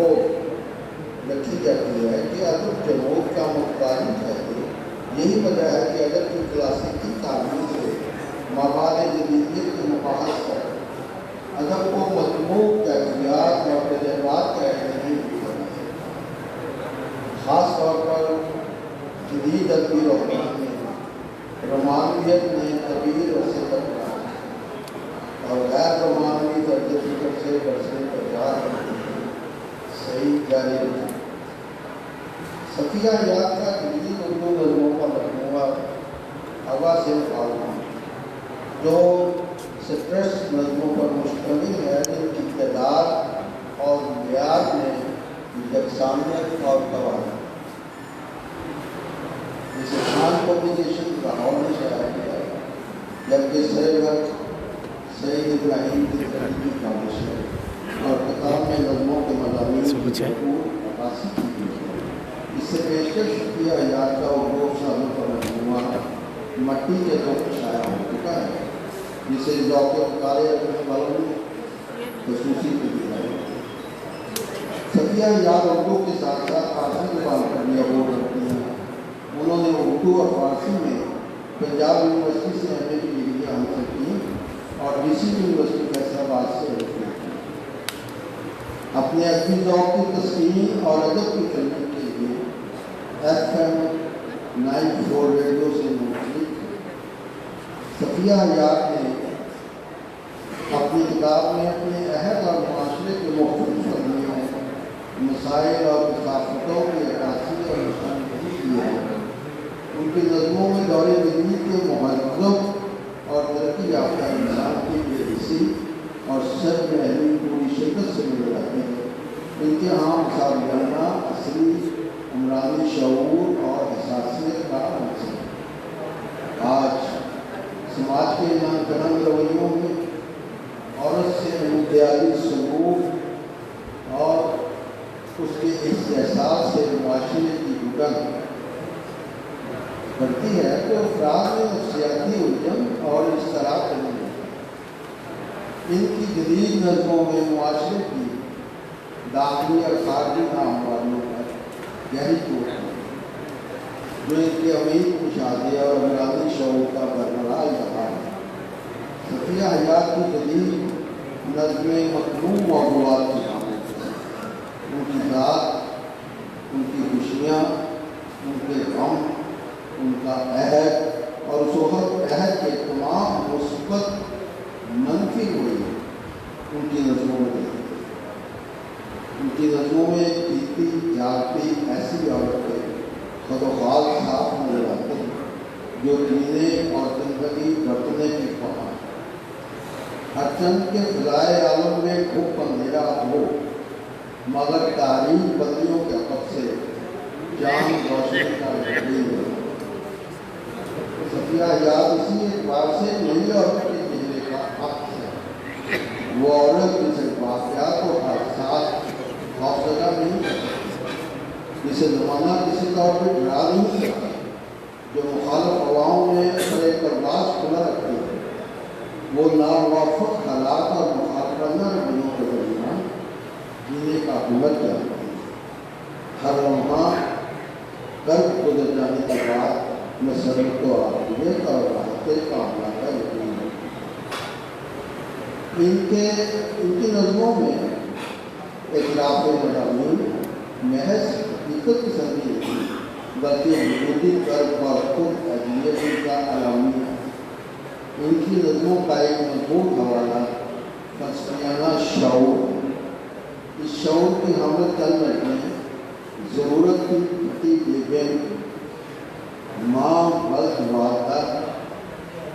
کو رکھی جاتی ہے کہ ادب جمود کا متعلق ہے۔ یہی وجہ ہے کہ ادب کی کلاسیکی تعبیر سے مواد جدیدیت کے مباحث ہے۔ ادب کو مجموع کیفیات اور تجربات کا نہیں ہے، خاص طور پر جدید ادبی رومانویت نے طویل عرصے تک رہا اور غیر رومانوی طرز فکر سے برسنے پر جا صحیح جاری رہا۔ صفیہ حیات کا جدید اردو نظموں کا مجموعہ ہوا سے مکالمہ جو سٹریس نظموں پر مشتمل ہے، جن کی تعداد اور معیار میں یکسانیت اور توازن، جسے خان پبلیکیشن لاہور نے شائع کیا ہے، جبکہ سید ابراہیم کی تحریری کاوش ہے اور کتاب میں نظموں کے مضامین کی بھرپور عکاسی کی گئی ہے۔ اس سے پیشکش صفیہ حیات کا اردو شاعروں کا مجموعہ مٹی کے ذوق شائع ہو چکا ہے، جسے ذوق مطالعہ کے قلم خصوصی کی ہے۔ صفیہ حیات اردو کے ساتھ ساتھ فارسی زبان پر بھی عبور رکھتی ہیں۔ انہوں نے اردو اور فارسی میں پنجاب یونیورسٹی سے ایم اے کی ڈگریاں حاصل کی اور ڈی سی یونیورسٹی فیصلہ سے اپنے ادبی ذوق کی تسکین اور ادب کی تربیت کے لیے FM 94 ریڈیو سے منسلک صفیہ حیات نے اپنی کتاب میں اپنے عہد اور معاشرے کے مختلف پہلوؤں، مسائل اور ثقافتوں کی عکاسی اور نشاندہی کی ہے۔ ان کی نظموں میں دور جدید کے مہذب اور ترقی یافتہ انسان کی بے حسی اور سچ محلی پوری شدت سے مل جاتی ہے۔ ان کے عام سابقانہ اصلی عمرانی شعور اور حساسیت کا عنصر ہے۔ آج سماج کے ناگزیر رویوں میں عورت سے امتیازی سلوک اور اس کے احساس سے معاشرے کی گھٹن بڑھتی ہے تو افراد میں نفسیاتی الجھن اور اضطراب پیدا ہوتا ہے۔ ان کی جدید نظموں میں معاشرے کی داخلی اور خارجی ناہمواریوں پر گہری چوٹ ہے، جو ان کے عمیق مشاہدے اور عمرانی شعور کا برقرار اظہار ہے۔ صفیہ حیات کی جدید نظمیں مطلوب موضوعات کی حامل ہیں۔ ان کی ذات، ان کی خوشیاں، ان کے غم، ان کا عہد اور صحبت عہد کے تمام مثبت منفی ہوئی ان کی نظموں میں ان کی نظموں میں پیتی جاگتی ایسی عورتیں خود و خال صاف نظر آتے ہیں جو جینے اور زندگی برتنے کی خواہاں، ہر چند کے فضائے عالم میں گھپ اندھیرا ہو مگر تاریخ بدلیوں کے عقب سے جان روشنی کا یقین ہو۔ صفیہ حیات اسی اعتبار سے نئی عورت کے چہرے کا عکس ہے۔ وہ عورت جسے واقعات و حادثات خوفزدہ نہیں کرتی، جسے زمانہ کسی طور پہ ڈرا نہیں سکتا، جو مخالف عوام میں اپنے پرواز کھلا رکھتی ہے۔ وہ ناموافق حالات اور مخالفانہ رویوں کے درمیان جینے کا ہنر جانتی ہے۔ ہر لمحہ قرب گزر جانے کے بعد مسرت و عافیت اور راحت کاملہ کا یقین ہے۔ ان کی نظموں میں اطلاف مضامین محض حقیقت کی سمجھی نہیں بلکہ وجودی قرب اور خود اذیت کا علامی ہے۔ ان کی نظموں کا ایک مضبوط حوالہ فلسفیانہ شعور ہے۔ اس شعور کی حامل چند لڑکیاں ضرورت کی پھٹی بیگم، ماں بلد والدہ،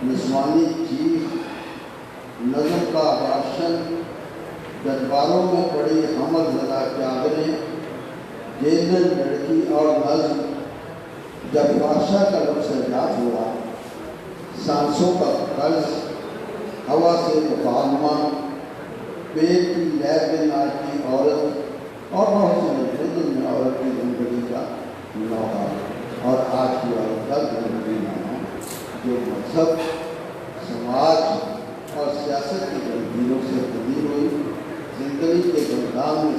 نسوانی چیخ، نظم کا راشن، درباروں میں پڑی حمل زدہ چادریں، جیلن لڑکی اور نظم، جب بادشاہ کا لفظ ایجاد ہوا، سانسوں کا قرض، ہوا سے مکالمہ، پیٹ کی لہر میں ناچتی عورت اور بہت سے مجھے میں عورت کی زندگی کا نوحہ اور آج کی عورت کا زندگی نامہ جو مذہب، سماج اور سیاست کی تنظیموں سے تبدیل ہوئی، زندگی کے گردان میں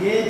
یہ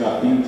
4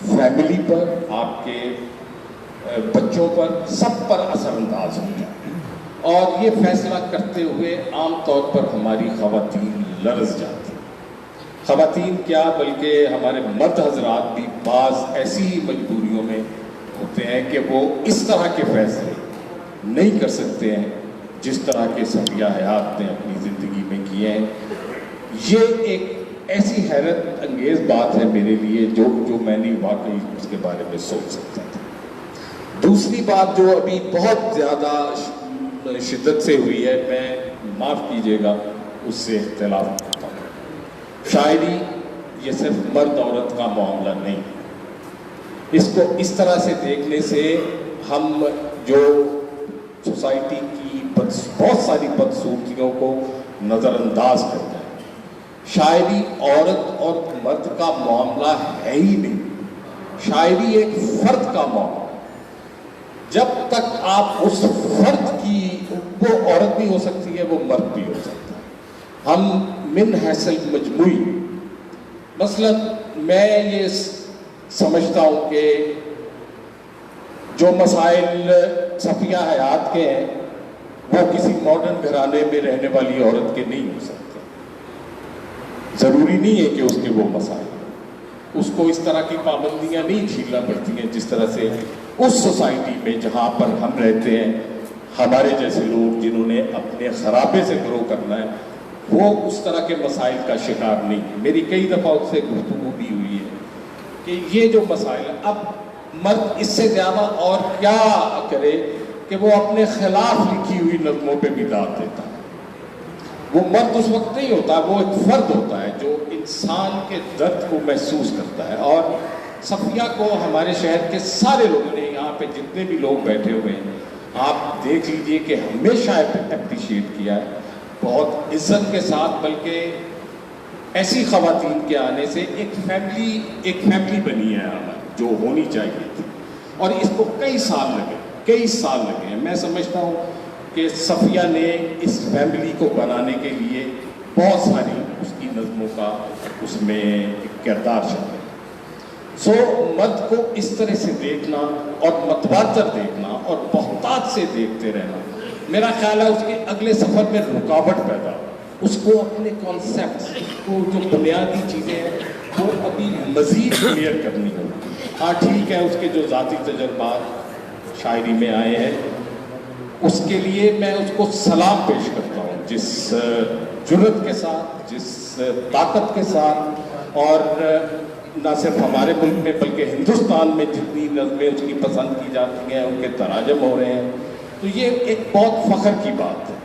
فیملی پر، آپ کے بچوں پر، سب پر اثر انداز ہوتا ہے، اور یہ فیصلہ کرتے ہوئے عام طور پر ہماری خواتین لرز جاتی ہیں۔ خواتین کیا بلکہ ہمارے مرد حضرات بھی بعض ایسی ہی مجبوریوں میں ہوتے ہیں کہ وہ اس طرح کے فیصلے نہیں کر سکتے ہیں جس طرح کے صفیہ حیات نے اپنی زندگی میں کیے ہیں۔ یہ ایک ایسی حیرت انگیز بات ہے میرے لیے جو میں نہیں واقعی اس کے بارے میں سوچ سکتا تھا۔ دوسری بات جو ابھی بہت زیادہ شدت سے ہوئی ہے، میں معاف کیجیے گا اس سے اختلاف کرتا ہوں، شاعری یہ صرف مرد عورت کا معاملہ نہیں، اس کو اس طرح سے دیکھنے سے ہم جو سوسائٹی کی بہت ساری بدصورتیوں کو نظر انداز کرتے ہیں۔ شاعری عورت اور مرد کا معاملہ ہے ہی نہیں، شاعری ایک فرد کا معاملہ ہے۔ جب تک آپ اس فرد کی، وہ عورت بھی ہو سکتی ہے، وہ مرد بھی ہو سکتا ہے، ہم من حیث مجموعی، مثلا میں یہ سمجھتا ہوں کہ جو مسائل صفیہ حیات کے ہیں وہ کسی ماڈرن گھرانے میں رہنے والی عورت کے نہیں ہو سکتے۔ ضروری نہیں ہے کہ اس کے وہ مسائل، اس کو اس طرح کی پابندیاں نہیں جھیلنا پڑتی ہیں جس طرح سے اس سوسائٹی میں جہاں پر ہم رہتے ہیں، ہمارے جیسے لوگ جنہوں نے اپنے خرابے سے گرو کرنا ہے، وہ اس طرح کے مسائل کا شکار نہیں۔ میری کئی دفعہ اس سے گفتگو بھی ہوئی ہے کہ یہ جو مسائل، اب مرد اس سے زیادہ اور کیا کرے کہ وہ اپنے خلاف لکھی ہوئی نظموں پہ بھی داد دیتا ہے۔ وہ مرد اس وقت نہیں ہوتا، وہ ایک فرد ہوتا ہے جو انسان کے درد کو محسوس کرتا ہے۔ اور صفیہ کو ہمارے شہر کے سارے لوگوں نے، یہاں پہ جتنے بھی لوگ بیٹھے ہوئے ہیں، آپ دیکھ لیجئے کہ ہمیشہ اپریشیٹ کیا ہے، بہت عزت کے ساتھ، بلکہ ایسی خواتین کے آنے سے ایک فیملی بنی ہے ہماری جو ہونی چاہیے تھی، اور اس کو کئی سال لگے ہیں۔ میں سمجھتا ہوں کہ صفیہ نے اس فیملی کو بنانے کے لیے بہت ساری اس کی نظموں کا اس میں کردار شامل ہے۔ سو مرد کو اس طرح سے دیکھنا اور متواتر دیکھنا اور بہتات سے دیکھتے رہنا، میرا خیال ہے اس کے اگلے سفر میں رکاوٹ پیدا ہو۔ اس کو اپنے کانسیپٹس کو، جو بنیادی چیزیں ہیں، وہ ابھی مزید کلیئر کرنی ہو۔ ہاں ٹھیک ہے، اس کے جو ذاتی تجربات شاعری میں آئے ہیں، اس کے لیے میں اس کو سلام پیش کرتا ہوں، جس جرأت کے ساتھ، جس طاقت کے ساتھ، اور نہ صرف ہمارے ملک میں بلکہ ہندوستان میں جتنی نظمیں اس کی پسند کی جاتی ہیں، ان کے تراجم ہو رہے ہیں، تو یہ ایک بہت فخر کی بات ہے۔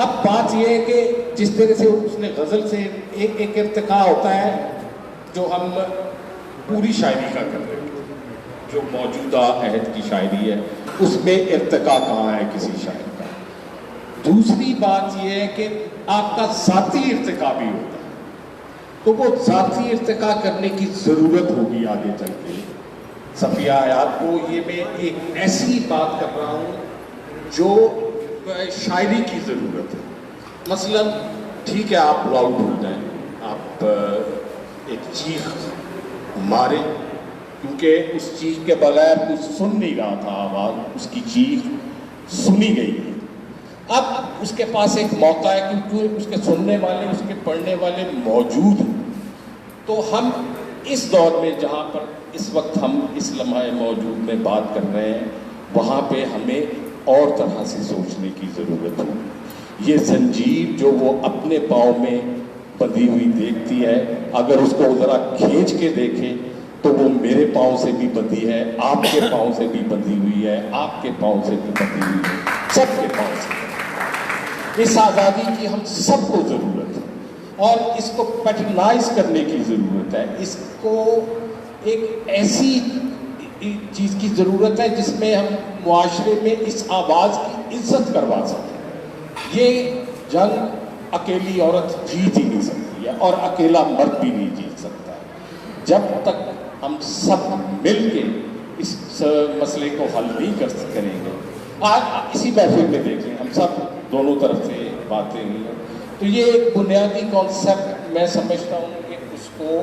اب بات یہ ہے کہ جس طرح سے اس نے غزل سے ایک ارتقاء ہوتا ہے جو ہم پوری شاعری کا کر رہے ہیں، جو موجودہ عہد کی شاعری ہے اس میں ارتقاء کہاں ہے کسی شاعر کا۔ دوسری بات یہ ہے کہ آپ کا ذاتی ارتقاء بھی ہوتا ہے، تو وہ ذاتی ارتقاء کرنے کی ضرورت ہوگی آگے چل کے۔ صفیہ حیات کو یہ میں ایک ایسی بات کر رہا ہوں جو شاعری کی ضرورت ہے۔ مثلا ٹھیک ہے، آپ لاؤڈ ہو جائیں، آپ ایک چیخ ماریں، کیونکہ اس چیخ کے بغیر کچھ سن نہیں رہا تھا، آواز اس کی چیخ سنی گئی ہے۔ اب اس کے پاس ایک موقع ہے کیونکہ اس کے سننے والے، اس کے پڑھنے والے موجود ہیں۔ تو ہم اس دور میں جہاں پر اس وقت ہم اس لمحہ موجود میں بات کر رہے ہیں، وہاں پہ ہمیں اور طرح سے سوچنے کی ضرورت ہے۔ یہ زنجیر جو وہ اپنے پاؤں میں بندھی ہوئی دیکھتی ہے، اگر اس کو ذرا کھینچ کے دیکھیں تو وہ میرے پاؤں سے بھی بندھی ہے، آپ کے پاؤں سے بھی بندھی ہوئی ہے، آپ کے پاؤں سے بھی بندھی ہوئی ہے، سب کے پاؤں سے۔ اس آزادی کی ہم سب کو ضرورت ہے، اور اس کو پیٹرنائز کرنے کی ضرورت ہے۔ اس کو ایک ایسی چیز کی ضرورت ہے جس میں ہم معاشرے میں اس آواز کی عزت کروا سکیں۔ یہ جنگ اکیلی عورت جیت ہی نہیں سکتی ہے، اور اکیلا مرد بھی نہیں جیت سکتا ہے۔ جب تک ہم سب مل کے اس مسئلے کو حل نہیں کریں گے، آج اسی محفل میں دیکھ لیں، ہم سب دونوں طرف سے باتیں ہوئی ہیں، تو یہ ایک بنیادی کانسیپٹ میں سمجھتا ہوں کہ اس کو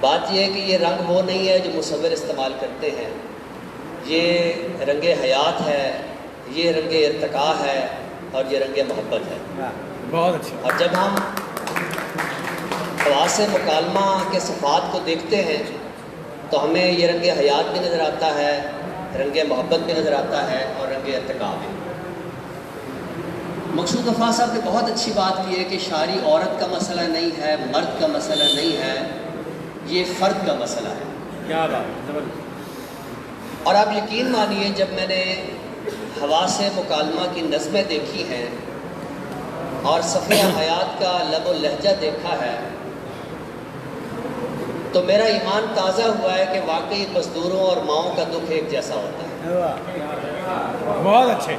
بات یہ ہے کہ یہ رنگ وہ نہیں ہے جو مصور استعمال کرتے ہیں، یہ رنگ حیات ہے، یہ رنگ ارتقاء ہے اور یہ رنگ محبت ہے۔ بہت اچھا۔ اور جب ہم خواص مکالمہ کے صفات کو دیکھتے ہیں تو ہمیں یہ رنگ حیات بھی نظر آتا ہے، رنگ محبت بھی نظر آتا ہے اور رنگ ارتقاء بھی۔ مقصود غفار صاحب نے بہت اچھی بات کی ہے کہ شاعری عورت کا مسئلہ نہیں ہے، مرد کا مسئلہ نہیں ہے، یہ فرد کا مسئلہ ہے۔ کیا بات زبردست۔ اور آپ یقین مانیے جب میں نے حواس مکالمہ کی نظمیں دیکھی ہیں اور صفیہ حیات کا لب و لہجہ دیکھا ہے تو میرا ایمان تازہ ہوا ہے کہ واقعی مزدوروں اور ماؤں کا دکھ ایک جیسا ہوتا ہے۔ بہت اچھے،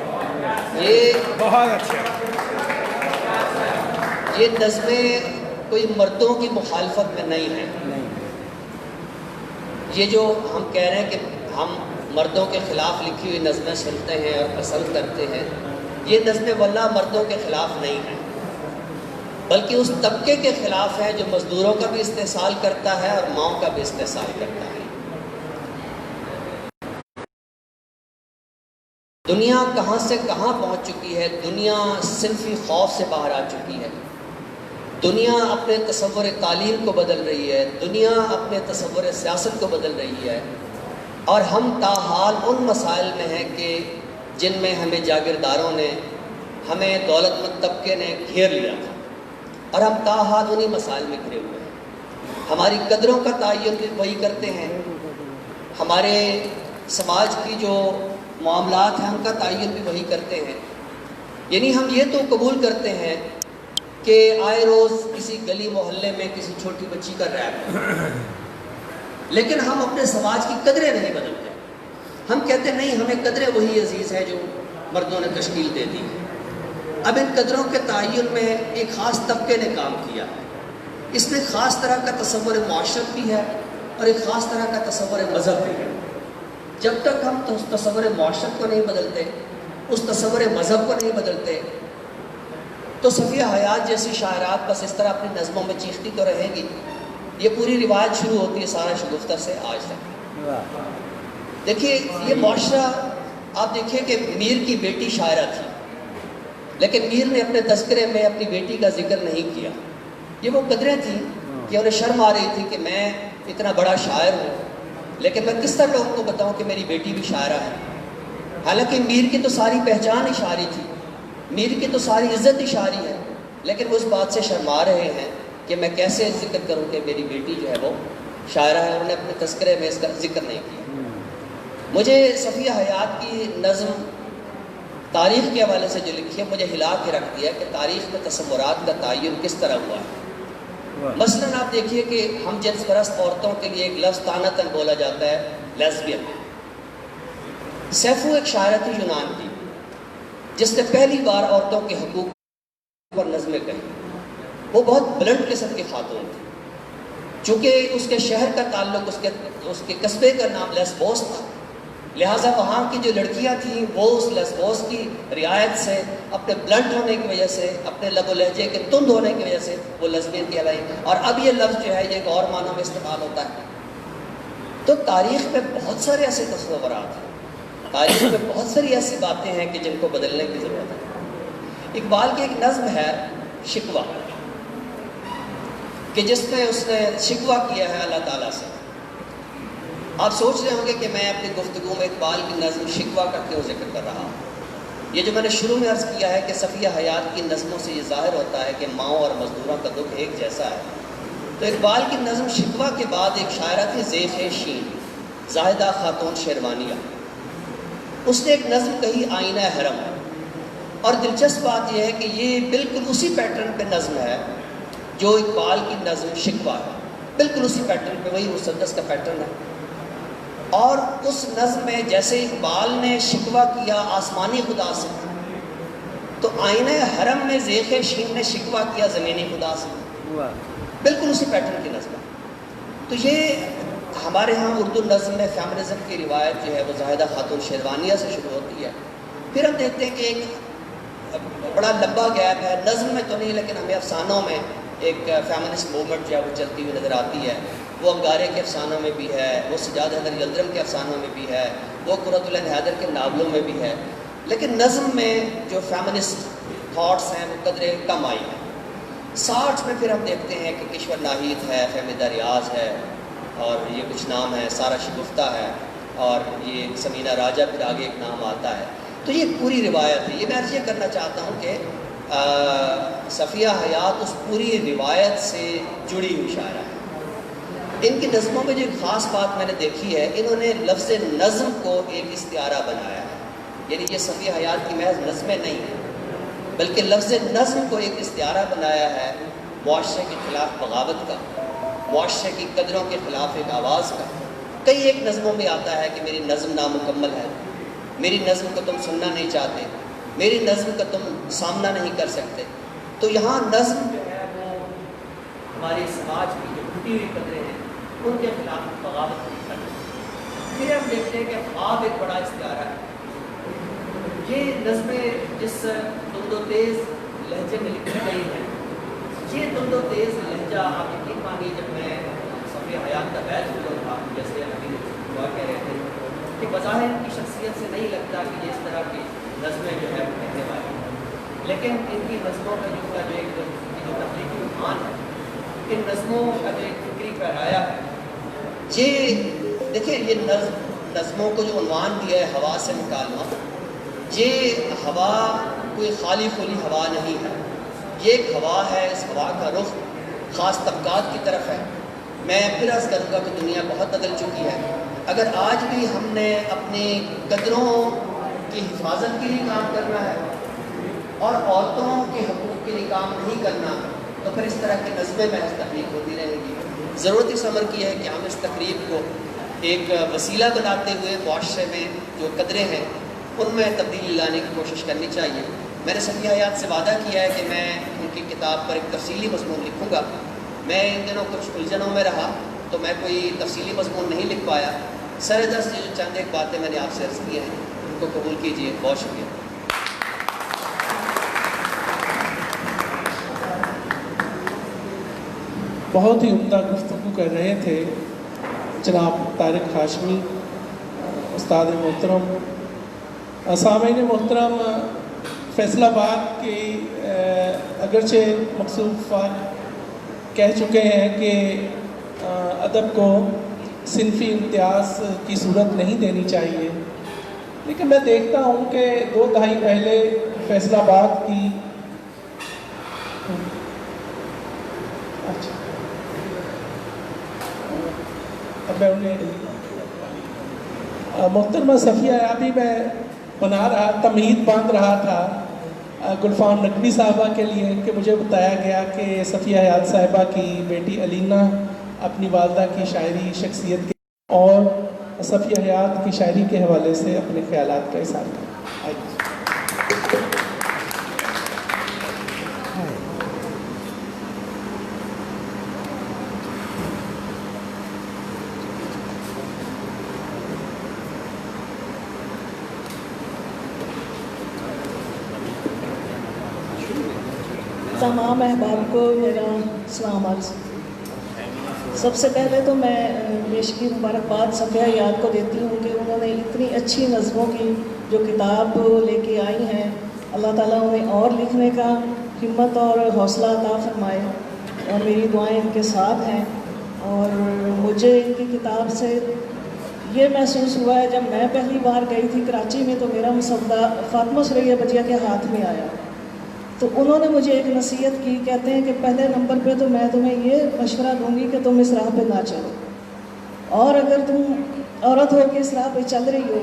یہ بہت اچھے۔ یہ نظمیں کوئی مردوں کی مخالفت میں نہیں ہیں۔ یہ جو ہم کہہ رہے ہیں کہ ہم مردوں کے خلاف لکھی ہوئی نظمیں سنتے ہیں اور پسند کرتے ہیں، یہ نظمیں واللہ مردوں کے خلاف نہیں ہیں، بلکہ اس طبقے کے خلاف ہے جو مزدوروں کا بھی استحصال کرتا ہے اور ماؤں کا بھی استحصال کرتا ہے۔ دنیا کہاں سے کہاں پہنچ چکی ہے، دنیا صنفی خوف سے باہر آ چکی ہے، دنیا اپنے تصور تعلیم کو بدل رہی ہے، دنیا اپنے تصور سیاست کو بدل رہی ہے، اور ہم تاحال ان مسائل میں ہیں کہ جن میں ہمیں جاگیرداروں نے، ہمیں دولت مند طبقے نے گھیر لیا تھا، اور ہم تاحال انہی مسائل میں گھرے ہوئے ہیں۔ ہماری قدروں کا تعین بھی وہی کرتے ہیں، ہمارے سماج کی جو معاملات ہیں ان کا تعین بھی وہی کرتے ہیں۔ یعنی ہم یہ تو قبول کرتے ہیں کہ آئے روز کسی گلی محلے میں کسی چھوٹی بچی کا ریپ ہے، لیکن ہم اپنے سماج کی قدریں نہیں بدلتے۔ ہم کہتے نہیں ہمیں قدریں وہی عزیز ہیں جو مردوں نے تشکیل دے دی۔ اب ان قدروں کے تعین میں ایک خاص طبقے نے کام کیا ہے، اس میں خاص طرح کا تصور معاشرت بھی ہے اور ایک خاص طرح کا تصور مذہب بھی ہے۔ جب تک ہم تصور معاشرت کو نہیں بدلتے، اس تصور مذہب کو نہیں بدلتے، تو صفیہ حیات جیسی شاعرات بس اس طرح اپنی نظموں میں چیختی تو رہیں گی۔ یہ پوری روایت شروع ہوتی ہے سارا شگفتہ سے آج تک۔ دیکھیے یہ معاشرہ، آپ دیکھیے کہ میر کی بیٹی شاعرہ تھی، لیکن میر نے اپنے تذکرے میں اپنی بیٹی کا ذکر نہیں کیا۔ یہ وہ قدریں تھیں کہ انہیں شرم آ رہی تھی کہ میں اتنا بڑا شاعر ہوں، لیکن میں کس طرح لوگوں کو بتاؤں کہ میری بیٹی بھی شاعرہ ہے۔ حالانکہ میر کی تو ساری پہچان ہی شاعری تھی، میر کی تو ساری عزت ہی شاعری ہے، لیکن وہ اس بات سے شرما رہے ہیں کہ میں کیسے ذکر کروں کہ میری بیٹی جو ہے وہ شاعرہ ہے۔ انہوں نے اپنے تذکرے میں اس کا ذکر نہیں کیا۔ مجھے صفیہ حیات کی نظم تاریخ کے حوالے سے جو لکھی ہے مجھے ہلا کے رکھ دیا کہ تاریخ میں تصورات کا تعین کس طرح ہوا ہے۔ مثلاً آپ دیکھیے کہ ہم جنس پرست عورتوں کے لیے ایک لفظ طعنتاً بولا جاتا ہے لیزبین۔ سیفو ایک شاعرہ تھی یونان کی جس نے پہلی بار عورتوں کے حقوق پر نظمیں کہیں۔ وہ بہت بلند قسم کی خاتون تھی، چونکہ اس کے شہر کا تعلق اس کے قصبے کا نام لیسبوس تھا، لہٰذا وہاں کی جو لڑکیاں تھیں وہ اس لیسبوس کی رعایت سے، اپنے بلنٹ ہونے کی وجہ سے، اپنے لب و لہجے کے تند ہونے کی وجہ سے وہ لیزبین کہلائی۔ اور اب یہ لفظ جو ہے یہ ایک اور معنوں میں استعمال ہوتا ہے۔ تو تاریخ میں بہت سارے ایسے تصورات ہیں، تاریخ میں بہت ساری ایسی باتیں ہیں کہ جن کو بدلنے کی ضرورت ہے۔ اقبال کی ایک نظم ہے شکوہ، کہ جس میں اس نے شکوہ کیا ہے اللہ تعالیٰ سے۔ آپ سوچ رہے ہوں گے کہ میں اپنی گفتگو میں اقبال کی نظم شکوہ کا کیوں ذکر کر رہا ہوں۔ یہ جو میں نے شروع میں عرض کیا ہے کہ صفیہ حیات کی نظموں سے یہ ظاہر ہوتا ہے کہ ماؤں اور مزدوروں کا دکھ ایک جیسا ہے، تو اقبال کی نظم شکوہ کے بعد ایک شاعرہ تھی زیخ شین، زاہدہ خاتون شیروانیہ، اس نے ایک نظم کہی آئینہ حرم۔ اور دلچسپ بات یہ ہے کہ یہ بالکل اسی پیٹرن پہ نظم ہے جو اقبال کی نظم شکوہ ہے، بالکل اسی پیٹرن پہ، وہی مسدس کا پیٹرن ہے۔ اور اس نظم میں جیسے اقبال نے شکوہ کیا آسمانی خدا سے، تو آئینہ حرم میں زیخ شین نے شکوہ کیا زمینی خدا سے، بالکل اسی پیٹرن کی نظم ہے۔ تو یہ ہمارے ہاں اردو نظم میں فیمنزم کی روایت جو ہے وہ زاہدہ خاتون شیروانیہ سے شروع ہوتی ہے۔ پھر ہم دیکھتے ہیں کہ ایک بڑا لمبا گیپ ہے، نظم میں تو نہیں لیکن ہمیں افسانوں میں ایک فیمنسٹ موومنٹ جو ہے وہ چلتی ہوئی نظر آتی ہے۔ وہ انگارے کے افسانوں میں بھی ہے، وہ سجاد حیدر یلدرم کے افسانوں میں بھی ہے، وہ قرۃ العین حیدر کے ناولوں میں بھی ہے، لیکن نظم میں جو فیمنسٹ تھاٹس ہیں وہ قدرے کم آئی ہیں۔ 60 میں پھر ہم دیکھتے ہیں کہ کشور ناہید ہے، فہمیدہ ریاض ہے، اور یہ کچھ نام ہے، سارا شگفتہ ہے، اور یہ سمینہ راجہ پھر آگے ایک نام آتا ہے۔ تو یہ پوری روایت ہے۔ یہ میں عرض یہ کرنا چاہتا ہوں کہ صفیہ حیات اس پوری روایت سے جڑی ہوئی شاعرہ ہے۔ ان کی نظموں میں جو ایک خاص بات میں نے دیکھی ہے، انہوں نے لفظ نظم کو ایک استعارہ بنایا ہے، یعنی یہ صفیہ حیات کی محض نظمیں نہیں ہیں، بلکہ لفظ نظم کو ایک استعارہ بنایا ہے معاشرے کے خلاف بغاوت کا، معاشرے کی قدروں کے خلاف ایک آواز کا۔ کئی ایک نظموں میں آتا ہے کہ میری نظم نامکمل ہے، میری نظم کو تم سننا نہیں چاہتے، میری نظم کا تم سامنا نہیں کر سکتے۔ تو یہاں نظم جو ہے وہ ہمارے سماج کی جو ٹوٹی ہوئی قدریں ہیں ان کے خلاف بغاوت کی کرتی ہے۔ پھر ہم دیکھتے ہیں کہ خواب ایک بڑا استعارہ ہے۔ یہ نظمیں جس تند و تیز لہجے میں لکھی گئی ہیں، یہ تند و تیز لہجہ آپ یقین مانیے، جب میں صفیہ حیات کا بیچ ہوا تھا، جیسے ابھی دعا کہہ رہے تھے کہ بظاہر ان کی شخصیت سے نہیں لگتا کہ یہ اس طرح کی نظمیں جو ہے وہ کہنے والی ہیں، لیکن ان کی نظموں کا جو ایک جو تخلیقی عنوان ہے، ان نظموں کا جو ایک فکری پیرایا ہے، یہ دیکھیں، یہ نظموں کو جو عنوان دیا ہے ہوا سے مکالمہ، یہ ہوا کوئی خالی خلی ہوا نہیں ہے، یہ ایک ہوا ہے، اس ہوا کا رخ خاص طبقات کی طرف ہے۔ میں پھر عرض کروں گا کہ دنیا بہت بدل چکی ہے۔ اگر آج بھی ہم نے اپنی قدروں کی حفاظت کے لیے کام کرنا ہے اور عورتوں کے حقوق کے لیے کام نہیں کرنا، تو پھر اس طرح کی نظمیں محض تخلیق ہوتی رہیں گی۔ ضرورت اس عمر کی ہے کہ ہم اس تقریب کو ایک وسیلہ بناتے ہوئے معاشرے میں جو قدریں ہیں ان میں تبدیلی لانے کی کوشش کرنی چاہیے۔ میں نے صفیہ حیات سے وعدہ کیا ہے کہ میں ان کی کتاب پر ایک تفصیلی مضمون لکھوں گا۔ میں ان دنوں کچھ الجھنوں میں رہا تو میں کوئی تفصیلی مضمون نہیں لکھ پایا۔ سر دست جو چند ایک باتیں میں نے آپ سے عرض کی ہیں ان کو قبول کیجیے۔ بہت شکریہ۔ بہت ہی عمدہ گفتگو کر رہے تھے جناب طارق ہاشمی، استاد محترم۔ سامعین محترم، فیصل آباد کے اگرچہ مقصود کہہ چکے ہیں کہ ادب کو صنفی امتیاز کی صورت نہیں دینی چاہیے، لیکن میں دیکھتا ہوں کہ 2 دہائی پہلے فیصل آباد کی محترمہ صفیہ حیات میں بنا رہا تمہید باندھ رہا تھا گلفام نقوی صاحبہ کے لیے کہ مجھے بتایا گیا کہ صفیہ حیات صاحبہ کی بیٹی علینا اپنی والدہ کی شاعری شخصیت کے اور صفیہ حیات کی شاعری کے حوالے سے اپنے خیالات کا اظہار کریں۔ تمام احباب کو میرا سلام عرض۔ سب سے پہلے تو میں بیشکی مبارکباد صفیہ حیات کو دیتی ہوں کہ انہوں نے اتنی اچھی نظموں کی جو کتاب لے کے آئی ہیں، اللہ تعالیٰ انہیں اور لکھنے کا ہمت اور حوصلہ عطا فرمائے، اور میری دعائیں ان کے ساتھ ہیں۔ اور مجھے ان کی کتاب سے یہ محسوس ہوا ہے، جب میں پہلی بار گئی تھی کراچی میں تو میرا مسودہ فاطمہ سریا بجیا کے ہاتھ میں آیا، تو انہوں نے مجھے ایک نصیحت کی، کہتے ہیں کہ پہلے نمبر پہ تو میں تمہیں یہ مشورہ دوں گی کہ تم اس راہ پہ نہ چلو، اور اگر تم عورت ہو کے اس راہ پہ چل رہی ہو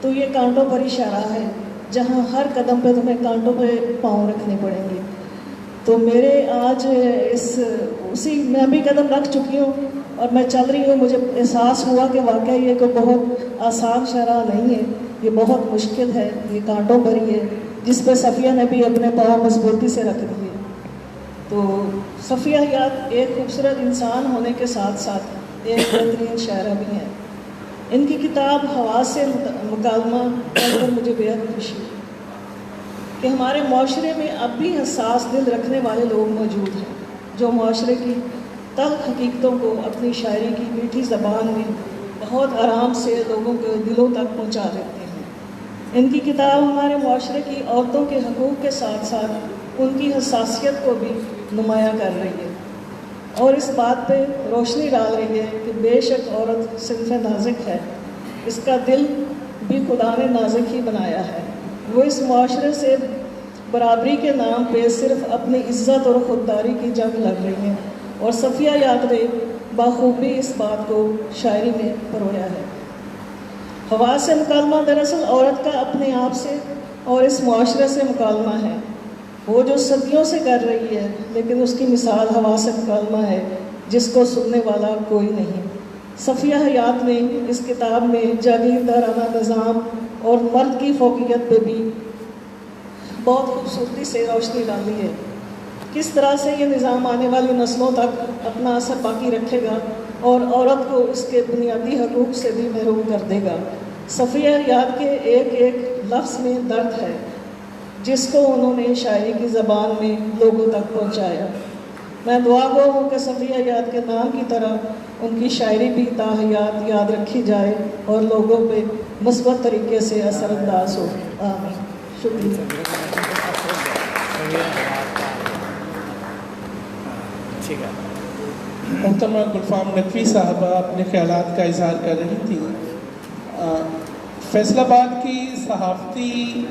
تو یہ کانٹوں پر اشارہ ہے، جہاں ہر قدم پہ تمہیں کانٹوں پہ پاؤں رکھنے پڑیں گے۔ تو میرے آج اسی میں بھی قدم رکھ چکی ہوں اور میں چل رہی ہوں، مجھے احساس ہوا کہ واقعی یہ کوئی بہت آسان شرح نہیں ہے، یہ بہت مشکل ہے، یہ کانٹوں بھری ہے، جس پہ صفیہ نے بھی اپنے پاؤں مضبوطی سے رکھ دیے۔ تو صفیہ حیات ایک خوبصورت انسان ہونے کے ساتھ ساتھ ایک بہترین شاعرہ بھی ہیں۔ ان کی کتاب حواس سے مکالمہ پڑھ کر مجھے بے حد خوشی ہوئی کہ ہمارے معاشرے میں اب بھی حساس دل رکھنے والے لوگ موجود ہیں جو معاشرے کی تلخ حقیقتوں کو اپنی شاعری کی میٹھی زبان میں بہت آرام سے لوگوں کے دلوں تک پہنچا دیتے ہیں۔ ان کی کتاب ہمارے معاشرے کی عورتوں کے حقوق کے ساتھ ساتھ ان کی حساسیت کو بھی نمایاں کر رہی ہے اور اس بات پہ روشنی ڈال رہی ہے کہ بے شک عورت صنف نازک ہے، اس کا دل بھی خدا نے نازک ہی بنایا ہے۔ وہ اس معاشرے سے برابری کے نام پہ صرف اپنی عزت اور خودداری کی جنگ لڑ رہی ہیں، اور صفیہ یاد نے بخوبی اس بات کو شاعری میں پرویا ہے۔ حواس سے مکالمہ دراصل عورت کا اپنے آپ سے اور اس معاشرے سے مکالمہ ہے، وہ جو صدیوں سے کر رہی ہے، لیکن اس کی مثال حواس سے مکالمہ ہے جس کو سننے والا کوئی نہیں۔ صفیہ حیات نے اس کتاب میں جاگیردارانہ نظام اور مرد کی فوقیت پہ بھی بہت خوبصورتی سے روشنی ڈالی ہے، کس طرح سے یہ نظام آنے والی نسلوں تک اپنا اثر باقی رکھے گا اور عورت کو اس کے بنیادی حقوق سے بھی محروم کر دے گا۔ صفیہ حیات کے ایک ایک لفظ میں درد ہے جس کو انہوں نے شاعری کی زبان میں لوگوں تک پہنچایا۔ میں دعا گو ہوں کہ صفیہ حیات کے نام کی طرح ان کی شاعری بھی تا حیات یاد رکھی جائے اور لوگوں پہ مثبت طریقے سے اثر انداز ہو۔ آمین۔ شکریہ۔ ٹھیک ہے۔ محترمہ گلفام نقوی صاحبہ اپنے خیالات کا اظہار کر رہی تھی۔ فیصل آباد کی صحافتی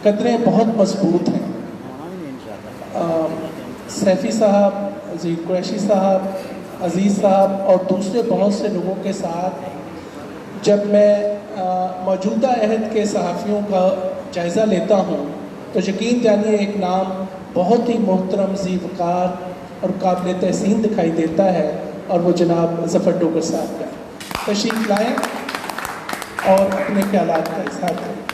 قدریں بہت مضبوط ہیں۔ سیفی صاحب، عزیز قریشی صاحب، عزیز صاحب اور دوسرے بہت سے لوگوں کے ساتھ جب میں موجودہ عہد کے صحافیوں کا جائزہ لیتا ہوں تو یقین جانیے ایک نام بہت ہی محترم، ذی وقار اور قابل تحسین دکھائی دیتا ہے، اور وہ جناب ظفر ڈوگر صاحب کا۔ تشریف لائیں اور اپنے خیالات کا اظہار کریں۔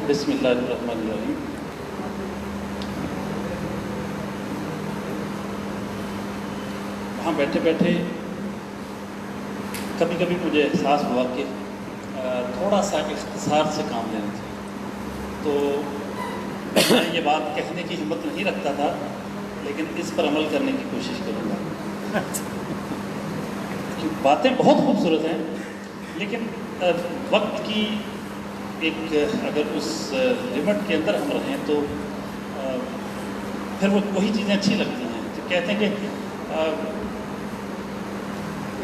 بسم اللہ الرحمن الرحیم۔ وہاں بیٹھے بیٹھے کبھی کبھی مجھے احساس ہوا کہ تھوڑا سا اختصار سے کام لینا چاہیے، تو میں یہ بات کہنے کی ہمت نہیں رکھتا تھا، لیکن اس پر عمل کرنے کی کوشش کروں گا۔ باتیں بہت خوبصورت ہیں، لیکن وقت کی ایک اگر اس لمٹ کے اندر ہم رہیں تو پھر وہی چیزیں اچھی لگتی ہیں۔ تو کہتے ہیں کہ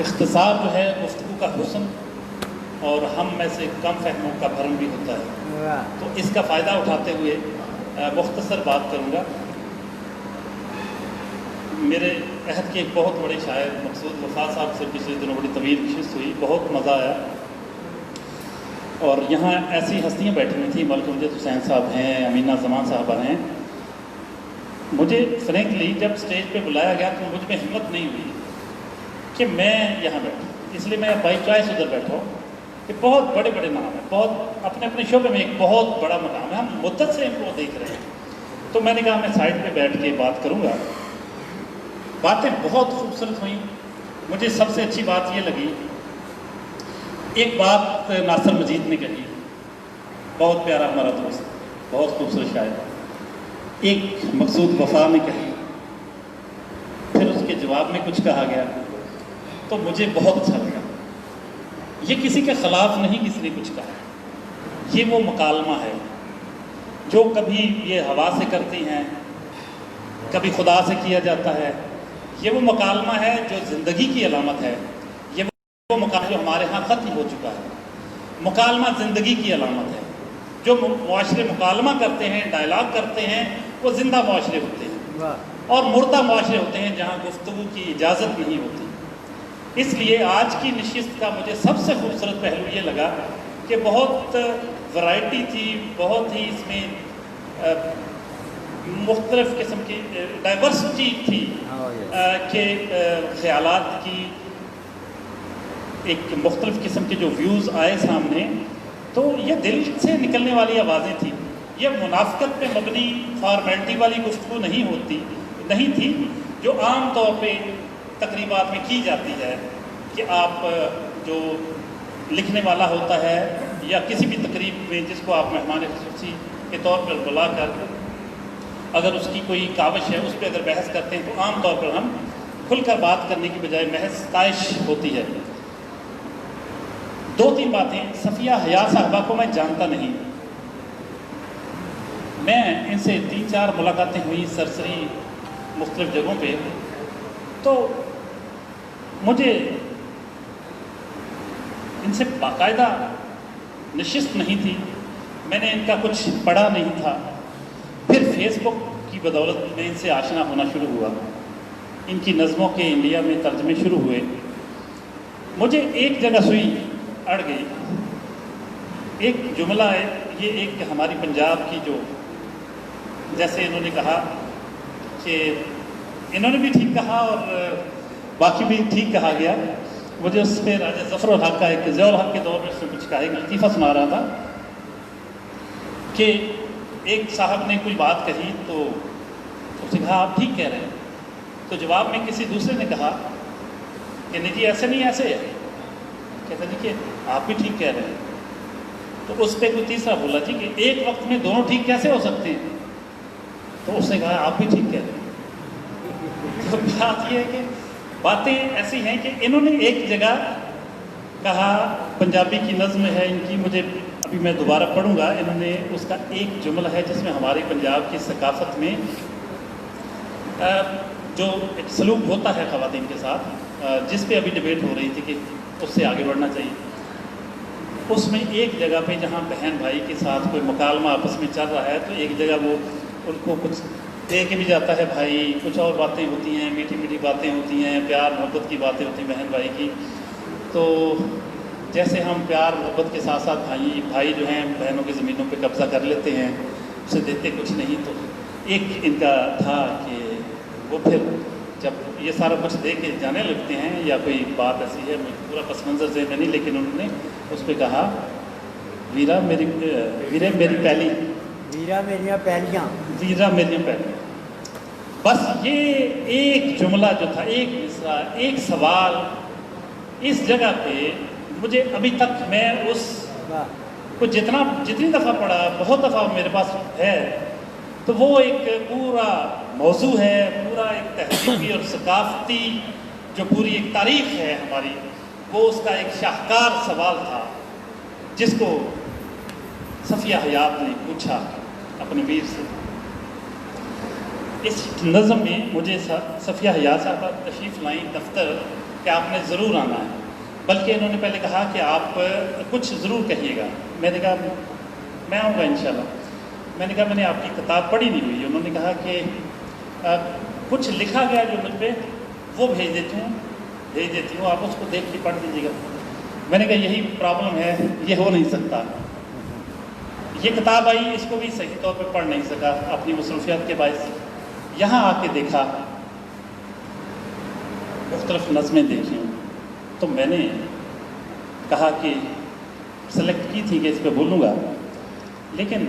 اختصار جو ہے گفتگو کا حسن، اور ہم میں سے کم فہموں کا بھرم بھی ہوتا ہے، تو اس کا فائدہ اٹھاتے ہوئے مختصر بات کروں گا۔ میرے عہد کے ایک بہت بڑے شاعر مقصود وفا صاحب سے پچھلے دنوں بڑی طویل نشست ہوئی، بہت مزہ آیا، اور یہاں ایسی ہستیاں بیٹھی ہوئی تھیں، ملک امجد حسین صاحب ہیں، امینہ زمان صاحبہ ہیں۔ مجھے فرینکلی جب اسٹیج پہ بلایا گیا تو مجھ میں ہمت نہیں ہوئی کہ میں یہاں بیٹھوں، اس لیے میں بائی چوائس ادھر بیٹھا ہوں کہ بہت بڑے بڑے نام ہیں، بہت اپنے اپنے شعبے میں ایک بہت بڑا مقام ہے، ہم مدت سے ان کو دیکھ رہے ہیں۔ تو میں نے کہا میں سائڈ پہ بیٹھ کے بات کروں گا۔ باتیں بہت خوبصورت ہوئیں۔ مجھے سب سے اچھی بات یہ لگی، ایک بات ناصر مجید نے کہی، بہت پیارا ہمارا دوست، بہت خوبصورت شاعر۔ ایک مقصود وفا نے کہی، پھر اس کے جواب میں کچھ کہا گیا تو مجھے بہت اچھا لگا۔ یہ کسی کے خلاف نہیں کسی نے کچھ کہا، یہ وہ مکالمہ ہے جو کبھی یہ ہوا سے کرتی ہیں، کبھی خدا سے کیا جاتا ہے۔ یہ وہ مکالمہ ہے جو زندگی کی علامت ہے، یہ وہ مکالمہ جو ہمارے ہاں ختم ہو چکا ہے۔ مکالمہ زندگی کی علامت ہے۔ جو معاشرے مکالمہ کرتے ہیں، ڈائلاگ کرتے ہیں، وہ زندہ معاشرے ہوتے ہیں، اور مردہ معاشرے ہوتے ہیں جہاں گفتگو کی اجازت نہیں ہوتی۔ اس لیے آج کی نشست کا مجھے سب سے خوبصورت پہلو یہ لگا کہ بہت ورائٹی تھی، بہت ہی اس میں مختلف قسم کی ڈائیورسٹی تھی، کہ خیالات کی ایک مختلف قسم کے جو ویوز آئے سامنے، تو یہ دل سے نکلنے والی آوازیں تھیں۔ یہ منافقت پہ مبنی فارمیلٹی والی گفتگو نہیں تھی جو عام طور پہ تقریبات میں کی جاتی ہے، کہ آپ جو لکھنے والا ہوتا ہے یا کسی بھی تقریب میں جس کو آپ مہمان خصوصی کے طور پر بلا کر اگر اس کی کوئی کاوش ہے اس پہ اگر بحث کرتے ہیں تو عام طور پر ہم کھل کر بات کرنے کی بجائے محض ستائش ہوتی ہے۔ 2-3 باتیں، صفیہ حیا صاحبہ کو میں جانتا نہیں، میں ان سے 3-4 ملاقاتیں ہوئی سرسری مختلف جگہوں پہ، تو مجھے ان سے باقاعدہ نشست نہیں تھی، میں نے ان کا کچھ پڑھا نہیں تھا۔ پھر فیس بک کی بدولت میں ان سے آشنا ہونا شروع ہوا، ان کی نظموں کے انڈیا میں ترجمے شروع ہوئے۔ مجھے ایک جگہ سوئی اڑ گئی، ایک جملہ ہے، یہ ایک ہماری پنجاب کی جو جیسے انہوں نے کہا کہ انہوں نے بھی ٹھیک کہا اور باقی بھی ٹھیک کہا گیا، مجھے اس پہ راجہ ظفر الحق کا ایک ضیاء الحق کے دور میں اس نے کچھ کہا، ایک لطیفہ سنا رہا تھا کہ ایک صاحب نے کوئی بات کہی تو اس نے کہا آپ ٹھیک کہہ رہے ہیں، تو جواب میں کسی دوسرے نے کہا کہ نہیں جی ایسے نہیں ایسے ہے، کہتا جی کہ آپ بھی ٹھیک کہہ رہے ہیں، تو اس پہ کوئی تیسرا بولا جی کہ ایک وقت میں دونوں ٹھیک کیسے ہو سکتے ہیں، تو اس نے کہا آپ بھی ٹھیک کہہ رہے ہیں۔ تو بات یہ ہے کہ باتیں ایسی ہیں کہ انہوں نے ایک جگہ کہا، پنجابی کی نظم ہے ان کی، مجھے ابھی میں دوبارہ پڑھوں گا، انہوں نے اس کا ایک جملہ ہے جس میں ہماری پنجاب کی ثقافت میں جو ایک سلوک ہوتا ہے خواتین کے ساتھ، جس پہ ابھی ڈیبیٹ ہو رہی تھی کہ اس سے آگے بڑھنا چاہیے، اس میں ایک جگہ پہ جہاں بہن بھائی کے ساتھ کوئی مکالمہ آپس میں چل رہا ہے تو ایک جگہ وہ ان کو کچھ دے کے بھی جاتا ہے بھائی، کچھ اور باتیں ہوتی ہیں، میٹھی میٹھی باتیں ہوتی ہیں، پیار محبت کی باتیں ہوتی ہیں بہن بھائی کی، تو جیسے ہم پیار محبت کے ساتھ ساتھ بھائی جو ہیں بہنوں کی زمینوں پہ قبضہ کر لیتے ہیں، اسے دیتے کچھ نہیں، تو ایک ان کا تھا کہ وہ پھر جب یہ سارا کچھ دے کے جانے لگتے ہیں یا کوئی بات ایسی ہے، مجھے پورا پس منظر ذہن میں نہیں، لیکن انہوں نے اس پہ کہا ویرا میری پہلی ویرا میریاں پہلیاں، ویرا میریاں پہلیاں، بس یہ ایک جملہ جو تھا، ایک مصرع، ایک سوال، اس جگہ پہ مجھے ابھی تک میں اس کو جتنی دفعہ پڑھا، بہت دفعہ میرے پاس ہے، تو وہ ایک پورا موضوع ہے، پورا ایک تہذیبی اور ثقافتی جو پوری ایک تاریخ ہے ہماری، وہ اس کا ایک شاہکار سوال تھا جس کو صفیہ حیات نے پوچھا اپنے ویر سے۔ اس نظم میں مجھے صفیہ حیات صاحبہ تشریف لائیں دفتر کہ آپ نے ضرور آنا ہے، بلکہ انہوں نے پہلے کہا کہ آپ کچھ ضرور کہیے گا، میں نے کہا میں آؤں گا انشاءاللہ۔ میں نے کہا میں نے آپ کی کتاب پڑھی نہیں ہوئی، انہوں نے کہا کہ کچھ لکھا گیا جو مجھ پہ وہ بھیج دیتی ہوں، آپ اس کو دیکھ کے پڑھ دیجیے گا۔ میں نے کہا یہی پرابلم ہے، یہ ہو نہیں سکتا، یہ کتاب آئی اس کو بھی صحیح طور پہ پڑھ نہیں سکا اپنی مصروفیات کے باعث، یہاں آ کے دیکھا، مختلف نظمیں دیکھیں، تو میں نے کہا کہ سلیکٹ کی تھی کہ اس پہ بولوں گا، لیکن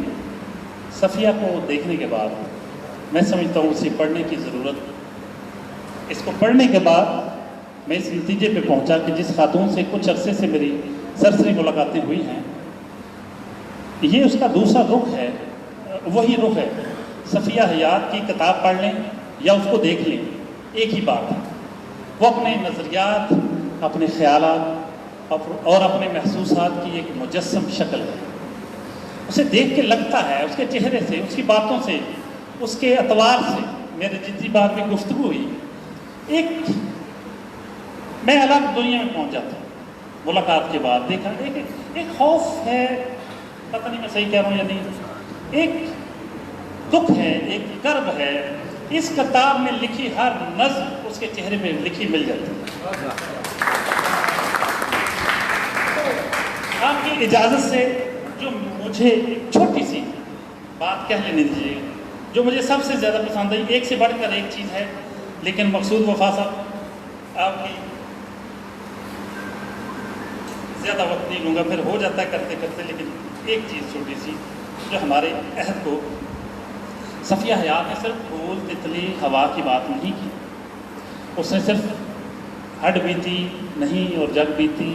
صفیہ کو دیکھنے کے بعد میں سمجھتا ہوں اسے پڑھنے کی ضرورت۔ اس کو پڑھنے کے بعد میں اس نتیجے پہ پہنچا کہ جس خاتون سے کچھ عرصے سے میری سرسری ملاقاتیں ہوئی ہیں، یہ اس کا دوسرا رخ ہے، وہی رخ ہے، صفیہ حیات کی کتاب پڑھ لیں یا اس کو دیکھ لیں، ایک ہی بات ہے، وہ اپنے نظریات، اپنے خیالات اور اپنے محسوسات کی ایک مجسم شکل ہے، اسے دیکھ کے لگتا ہے، اس کے چہرے سے، اس کی باتوں سے، اس کے اطوار سے، میرے جتنی بار میں گفتگو ہوئی، میں الگ دنیا میں پہنچ جاتا ہوں ملاقات کے بعد۔ دیکھا ایک خوف ہے، پتہ نہیں میں صحیح کہہ رہا ہوں یا نہیں، ایک دکھ ہے، ایک کرب ہے، اس کتاب میں لکھی ہر نظم اس کے چہرے پہ لکھی مل جاتی ہے۔ آپ کی اجازت سے جو مجھے ایک چھوٹی سی بات کہہ لینے دیجیے، جو مجھے سب سے زیادہ پسند آئی، ایک سے بڑھ کر ایک چیز ہے، لیکن مقصود وفا صاحب آپ کی زیادہ وقت نہیں لوں گا، پھر ہو جاتا ہے کرتے کرتے، لیکن ایک چیز چھوٹی سی جو ہمارے عہد کو، صفیہ حیات نے صرف پھول تتلی ہوا کی بات نہیں کی، اس نے صرف ہڈ بیتی نہیں اور جگ بیتی،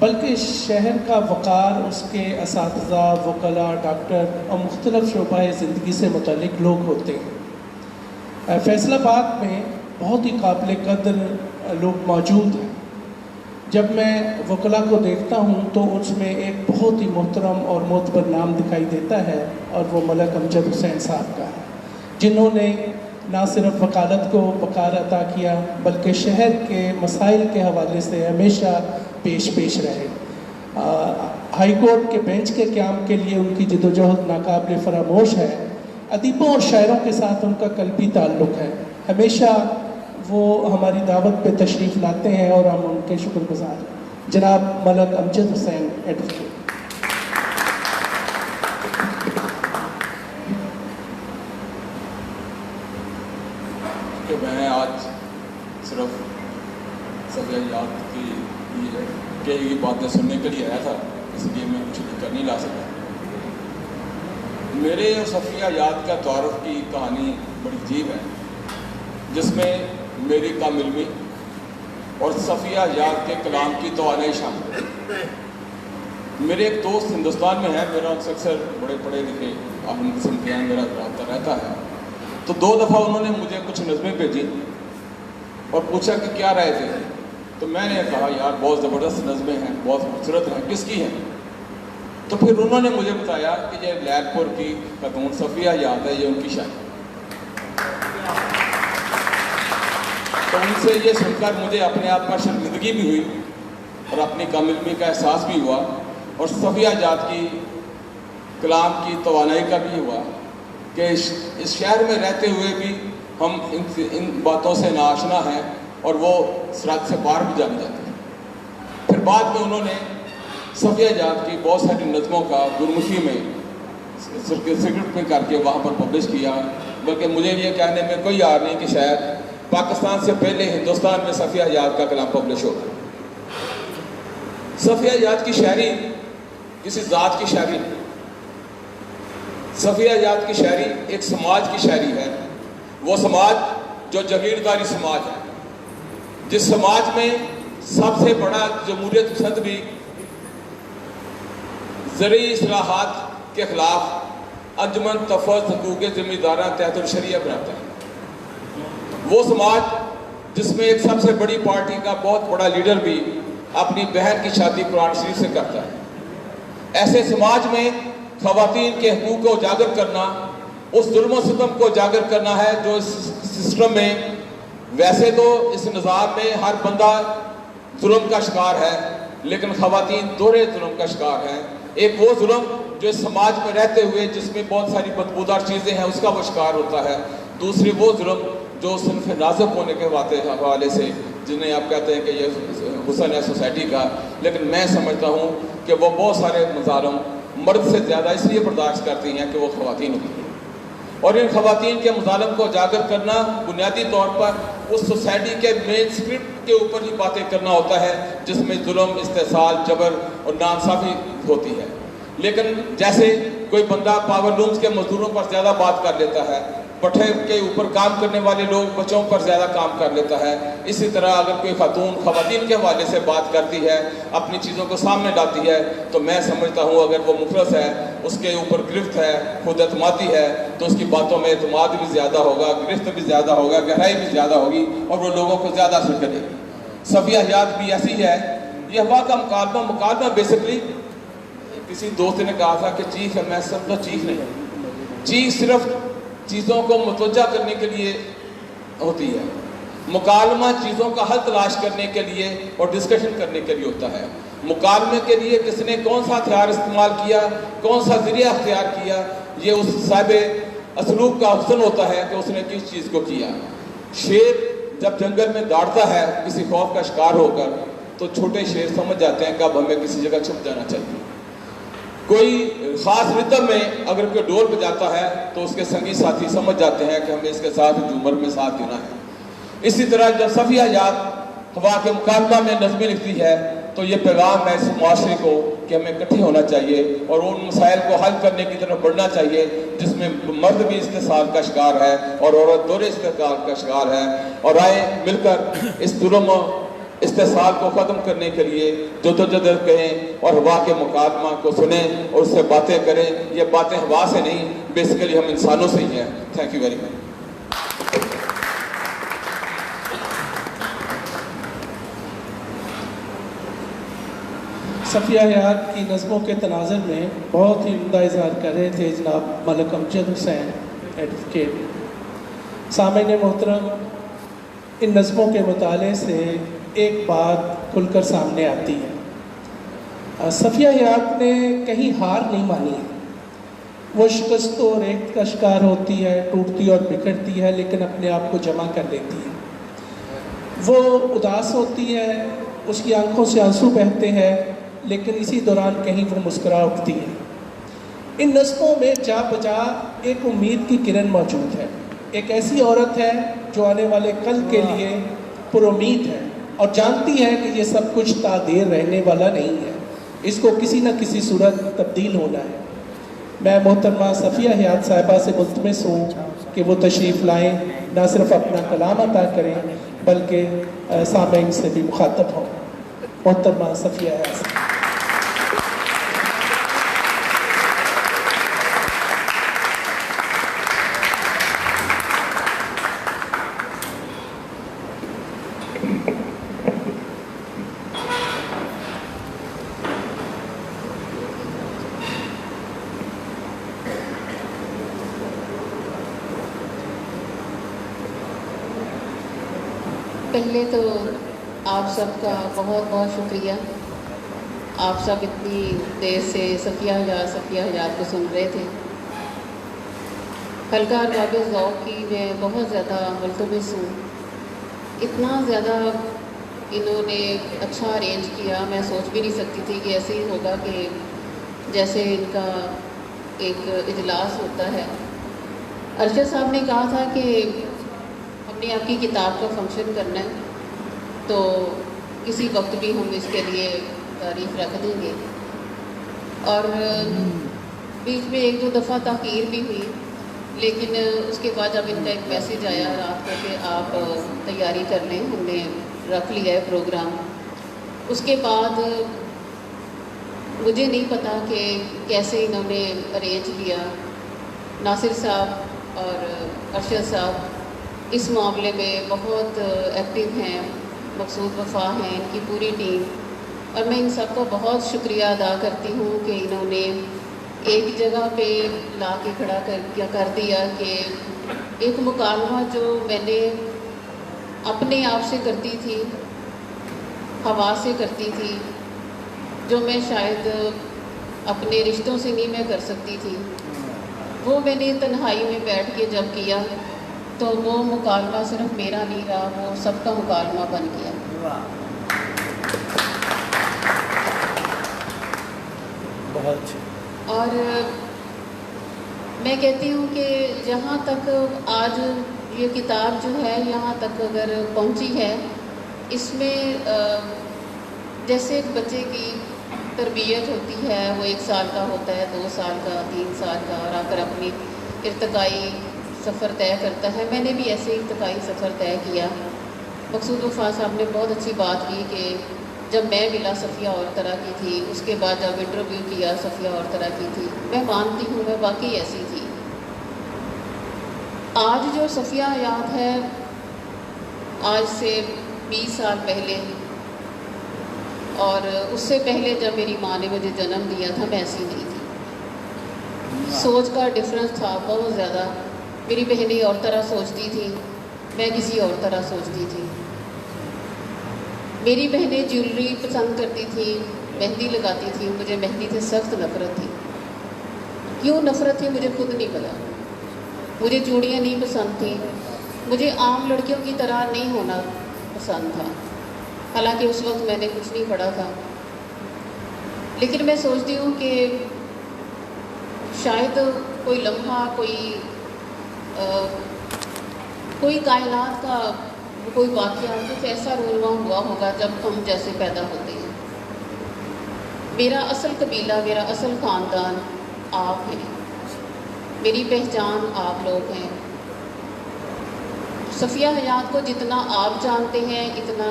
بلکہ شہر کا وقار اس کے اساتذہ، وکلاء، ڈاکٹر اور مختلف شعبۂ زندگی سے متعلق لوگ ہوتے ہیں۔ فیصل آباد میں بہت ہی قابل قدر لوگ موجود ہیں۔ جب میں وکلاء کو دیکھتا ہوں تو اس میں ایک بہت ہی محترم اور معتبر نام دکھائی دیتا ہے، اور وہ ملک امجد حسین صاحب کا ہے، جنہوں نے نہ صرف وکالت کو وقار عطا کیا بلکہ شہر کے مسائل کے حوالے سے ہمیشہ پیش رہے۔ ہائی کورٹ کے بینچ کے قیام کے لیے ان کی جدوجہد ناقابل فراموش ہے۔ ادیبوں اور شاعروں کے ساتھ ان کا قلبی تعلق ہے۔ ہمیشہ وہ ہماری دعوت پہ تشریف لاتے ہیں اور ہم ان کے شکر گزار ہیں۔ جناب ملک امجد حسین ایڈوکیٹ۔ کہ میں آج صرف صفیہ یاد کی کئی ہوئی باتیں سننے کے لیے آیا تھا، اس لیے میں کچھ کر نہیں لا سکا۔ میرے اور صفیہ یاد کا تعارف کی کہانی بڑی عجیب ہے، جس میں میری کم علمی اور صفیہ یاد کے کلام کی توانائی شامل ہے۔ میرے ایک دوست ہندوستان میں ہے، میرا ان سے اکثر بڑے پڑھے لکھے عالم قسم کے ہیں، میرا رابطہ رہتا ہے۔ تو 2 دفعہ انہوں نے مجھے کچھ نظمیں بھیجی اور پوچھا کہ کیا رائے تھے، تو میں نے کہا یار بہت زبردست نظمیں ہیں، بہت خوبصورت ہیں، کس کی ہیں؟ تو پھر انہوں نے مجھے بتایا کہ یہ لیل پور کی خاتون صفیہ یاد ہے، یہ ان کی شاعری۔ تو ان سے یہ سن کر مجھے اپنے آپ پر شرمندگی بھی ہوئی اور اپنی کم علمی کا احساس بھی ہوا، اور صفیہ یاد کی کلام کی توانائی کا بھی ہوا کہ اس شہر میں رہتے ہوئے بھی ہم ان باتوں سے ناآشنا ہیں اور وہ سرحد سے پار بھی جانے جاتے ہیں۔ پھر بعد میں انہوں نے صفیہ یاد کی بہت ساری نظموں کا گرمکھی میں سکرپٹ میں کر کے وہاں پر پبلش کیا، بلکہ مجھے یہ کہنے میں کوئی یار نہیں کہ شاید پاکستان سے پہلے ہندوستان میں صفیہ یاد کا کلام پبلش ہوگا۔ صفیہ یاد کی شاعری کسی ذات کی شاعری نہیں، صفیہ یاد کی شاعری ایک سماج کی شاعری ہے، وہ سماج جو جاگیرداری سماج ہے، جس سماج میں سب سے بڑا جمہوریت پسند بھی زرعی اصلاحات کے خلاف انجمن تفوض حقوق زمینداراں تحت الشریعہ بناتا ہے۔ وہ سماج جس میں ایک سب سے بڑی پارٹی کا بہت بڑا لیڈر بھی اپنی بہن کی شادی قرآن شریف سے کرتا ہے۔ ایسے سماج میں خواتین کے حقوق کو اجاگر کرنا، اس ظلم و ستم کو اجاگر کرنا ہے جو اس سسٹم میں، ویسے تو اس نظام میں ہر بندہ ظلم کا شکار ہے، لیکن خواتین دوہرے ظلم کا شکار ہیں۔ ایک وہ ظلم جو اس سماج میں رہتے ہوئے جس میں بہت ساری بدبودار چیزیں ہیں اس کا وہ شکار ہوتا ہے، دوسری وہ ظلم جو صنف نازک ہونے کے حوالے سے، جنہیں آپ کہتے ہیں کہ یہ حسن ہے سوسائٹی کا، لیکن میں سمجھتا ہوں کہ وہ بہت سارے مظالم مرد سے زیادہ اس لیے برداشت کرتی ہیں کہ وہ خواتین ہوتی ہیں، اور ان خواتین کے مظالم کو اجاگر کرنا بنیادی طور پر اس سوسائٹی کے مین اسکرپٹ کے اوپر ہی باتیں کرنا ہوتا ہے جس میں ظلم، استحصال، جبر اور ناانصافی ہوتی ہے۔ لیکن جیسے کوئی بندہ پاور لومز کے مزدوروں پر زیادہ بات کر لیتا ہے، پٹھے کے اوپر کام کرنے والے لوگ بچوں پر زیادہ کام کر لیتا ہے، اسی طرح اگر کوئی خاتون خواتین کے حوالے سے بات کرتی ہے، اپنی چیزوں کو سامنے لاتی ہے، تو میں سمجھتا ہوں اگر وہ مفلس ہے، اس کے اوپر گرفت ہے، خود اعتمادی ہے، تو اس کی باتوں میں اعتماد بھی زیادہ ہوگا، گرفت بھی زیادہ ہوگا، گہرائی بھی زیادہ ہوگی، اور وہ لوگوں کو زیادہ اثر کرے گی۔ صفیہ یاد بھی ایسی ہے۔ یہ ہوا کا مکالمہ بیسکلی کسی دوست نے کہا تھا کہ چیخ ہے، میں سمجھتا چیخ نہیں، چیخ صرف چیزوں کو متوجہ کرنے کے لیے ہوتی ہے، مکالمہ چیزوں کا حل تلاش کرنے کے لیے اور ڈسکشن کرنے کے لیے ہوتا ہے۔ مکالمے کے لیے کس نے کون سا ہتھیار استعمال کیا، کون سا ذریعہ اختیار کیا، یہ اس صاحب اسلوب کا حسن ہوتا ہے کہ اس نے کس چیز کو کیا۔ شیر جب جنگل میں دوڑتا ہے کسی خوف کا شکار ہو کر، تو چھوٹے شیر سمجھ جاتے ہیں کہ اب ہمیں کسی جگہ چھپ جانا چاہیے۔ کوئی خاص ردم میں اگر کوئی ڈول بجاتا ہے تو اس کے سنگی ساتھی سمجھ جاتے ہیں کہ ہمیں اس کے ساتھ جھومر میں ساتھ دینا ہے۔ اسی طرح جب صفیہ یاد ہوا کے مکالمہ میں نظمیں لکھتی ہے تو یہ پیغام ہے اس معاشرے کو کہ ہمیں اکٹھے ہونا چاہیے اور ان مسائل کو حل کرنے کی طرف بڑھنا چاہیے جس میں مرد بھی استحصال کا شکار ہے اور عورت دوہرے استحصال کا شکار ہے، اور آئے مل کر اس ظلم استحصال کو ختم کرنے کے لیے جدوجہد کریں اور ہوا کے مکالمہ کو سنیں اور اس سے باتیں کریں. یہ باتیں ہوا سے نہیں، بیسیکلی ہم انسانوں سے ہی ہیں. Thank you very much. Safia Hayat کی نظموں کے تناظر میں بہت ہی عمدہ اظہار کر رہے تھے جناب ملک امجد حسین ایڈوکیٹ. سامعین محترم، ان نظموں کے مطالعے سے ایک بات کھل کر سامنے آتی ہے. صفیہ حیات نے کہیں ہار نہیں مانی ہے. وہ شکست و ریت کا شکار ہوتی ہے، ٹوٹتی اور بکھرتی ہے، لیکن اپنے آپ کو جمع کر لیتی ہے. وہ اداس ہوتی ہے، اس کی آنکھوں سے آنسو بہتے ہیں، لیکن اسی دوران کہیں وہ مسکرا اٹھتی ہے. ان نظموں میں جا بجا ایک امید کی کرن موجود ہے. ایک ایسی عورت ہے جو آنے والے کل کے لیے پر امید ہے اور جانتی ہے کہ یہ سب کچھ تا دیر رہنے والا نہیں ہے، اس کو کسی نہ کسی صورت تبدیل ہونا ہے. میں محترمہ صفیہ حیات صاحبہ سے ملتمس ہوں کہ وہ تشریف لائیں، نہ صرف اپنا کلام عطا کریں بلکہ سامعین سے بھی مخاطب ہوں. محترمہ صفیہ حیات. پہلے تو آپ سب کا بہت بہت شکریہ. آپ سب اتنی دیر سے صفیہ حیات کو سن رہے تھے. حلقہ ارباب ذوق کی میں بہت زیادہ ملتمس ہوں. اتنا زیادہ انہوں نے اچھا ارینج کیا، میں سوچ بھی نہیں سکتی تھی کہ ایسے ہی ہوگا کہ جیسے ان کا ایک اجلاس ہوتا ہے. ارشد صاحب نے کہا تھا کہ ہم نے آپ کی کتاب کا فنکشن کرنا ہے، تو کسی وقت بھی ہم اس کے لیے تاریخ رکھ دیں گے. اور بیچ میں ایک دو دفعہ تاخیر بھی ہوئی، لیکن اس کے بعد جب ان کا ایک میسیج آیا رات کو کہ آپ تیاری کر لیں، ہم نے رکھ لیا ہے پروگرام. اس کے بعد مجھے نہیں پتا کہ کیسے انہوں نے ارینج کیا. ناصر صاحب اور ارشد صاحب اس معاملے میں بہت ایکٹیو ہیں، مقصود وفا ہیں، ان کی پوری ٹیم، اور میں ان سب کا بہت شکریہ ادا کرتی ہوں کہ انہوں نے ایک جگہ پہ لا کے کھڑا کر دیا کہ ایک مکالمہ جو میں نے اپنے آپ سے کرتی تھی، ہوا سے کرتی تھی، جو میں شاید اپنے رشتوں سے نہیں میں کر سکتی تھی، وہ میں نے تنہائی میں بیٹھ کے جب کیا تو وہ مکالمہ صرف میرا نہیں رہا، وہ سب کا مکالمہ بن گیا. بہت اچھا. اور میں کہتی ہوں کہ جہاں تک آج یہ کتاب جو ہے یہاں تک اگر پہنچی ہے، اس میں جیسے ایک بچے کی تربیت ہوتی ہے، وہ 1 سال کا ہوتا ہے، 2 سال کا، 3 سال کا، اور آ کر اپنی ارتقائی سفر طے کرتا ہے. میں نے بھی ایسے ارتقائی سفر طے کیا. مقصود وفا صاحب نے بہت اچھی بات کی کہ جب میں ملا صفیہ اور طرح کی تھی، اس کے بعد جب انٹرویو کیا صفیہ اور طرح کی تھی. میں مانتی ہوں میں واقعی ایسی تھی. آج جو صفیہ حیات ہے، آج سے 20 سال پہلے اور اس سے پہلے جب میری ماں نے مجھے جنم دیا تھا، میں ایسی نہیں تھی. سوچ کا ڈفرینس تھا بہت زیادہ. میری بہنیں اور طرح سوچتی تھیں، میں کسی اور طرح سوچتی تھی. میری بہنیں جیولری پسند کرتی تھیں، مہندی لگاتی تھیں، مجھے مہندی سے سخت نفرت تھی. کیوں نفرت تھی مجھے خود نہیں پتا. مجھے چوڑیاں نہیں پسند تھیں، مجھے عام لڑکیوں کی طرح نہیں ہونا پسند تھا. حالانکہ اس وقت میں نے کچھ نہیں پڑھا تھا، لیکن میں سوچتی ہوں کہ شاید کوئی لمحہ، کوئی کائنات کا کوئی واقعہ کچھ ایسا رونما ہوا ہوگا جب ہم جیسے پیدا ہوتے ہیں. میرا اصل قبیلہ، میرا اصل خاندان آپ ہیں، میری پہچان آپ لوگ ہیں. صفیہ حیات کو جتنا آپ جانتے ہیں اتنا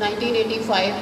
1985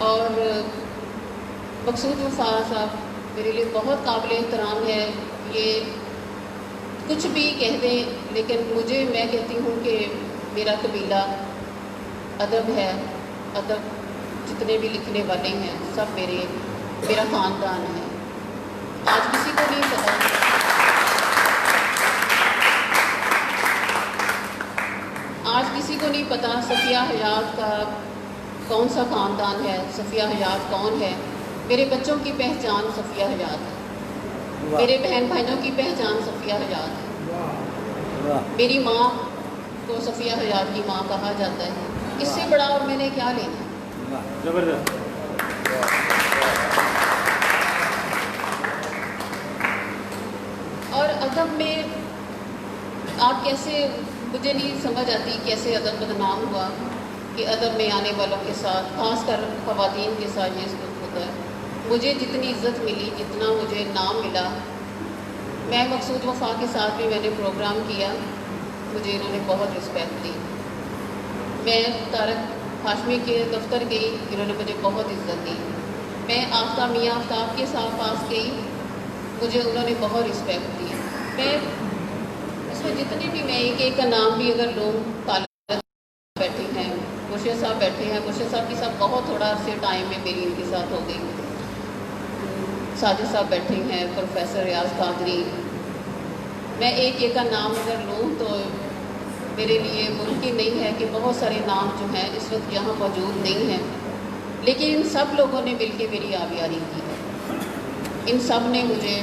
اور مقصود وفا صاحب میرے لیے بہت قابل احترام ہے. یہ کچھ بھی کہہ دیں لیکن میں کہتی ہوں کہ میرا قبیلہ ادب ہے. ادب جتنے بھی لکھنے والے ہیں سب میرا خاندان ہے. آج کسی کو نہیں پتا صفیہ حیات کا کون سا خاندان ہے, صفیہ حیات کون ہے. میرے بچوں کی پہچان صفیہ حیات ہے, میرے بہن بھائیوں کی پہچان صفیہ حیات ہے. میری ماں کو صفیہ حیات کی ماں کہا جاتا ہے. اس سے بڑا اور میں نے کیا لینا. زبردست. اور ادب میں آپ کیسے, مجھے نہیں سمجھ آتی کیسے ادب بدنام ہوا کہ ادب میں آنے والوں کے ساتھ, خاص کر خواتین کے ساتھ یہ سلوک ہوتا ہے. مجھے جتنی عزت ملی, جتنا مجھے نام ملا, میں مقصود وفا کے ساتھ بھی میں نے پروگرام کیا, مجھے انہوں نے بہت رسپیکٹ دی. میں طارق ہاشمی کے دفتر گئی, انہوں نے مجھے بہت عزت دی. میں میاں آفتاب کے ساتھ پاس گئی, مجھے انہوں نے بہت رسپیکٹ دی. میں اس میں جتنے بھی, میں ایک کا نام بھی اگر لوں, طالب بیٹھے ہیں, مرشد صاحب بیٹھے ہیں, مرشد صاحب کے ساتھ بہت تھوڑا عرصے ٹائم میں میری ان کے ساتھ ہو گئی. ساجد صاحب بیٹھے ہیں, پروفیسر ریاض قادری. میں ایک کا نام اگر لوں تو میرے لیے ممکن نہیں ہے کہ بہت سارے نام جو ہیں اس وقت یہاں موجود نہیں ہیں, لیکن ان سب لوگوں نے مل کے میری آبیاری کی ہے. ان سب نے مجھے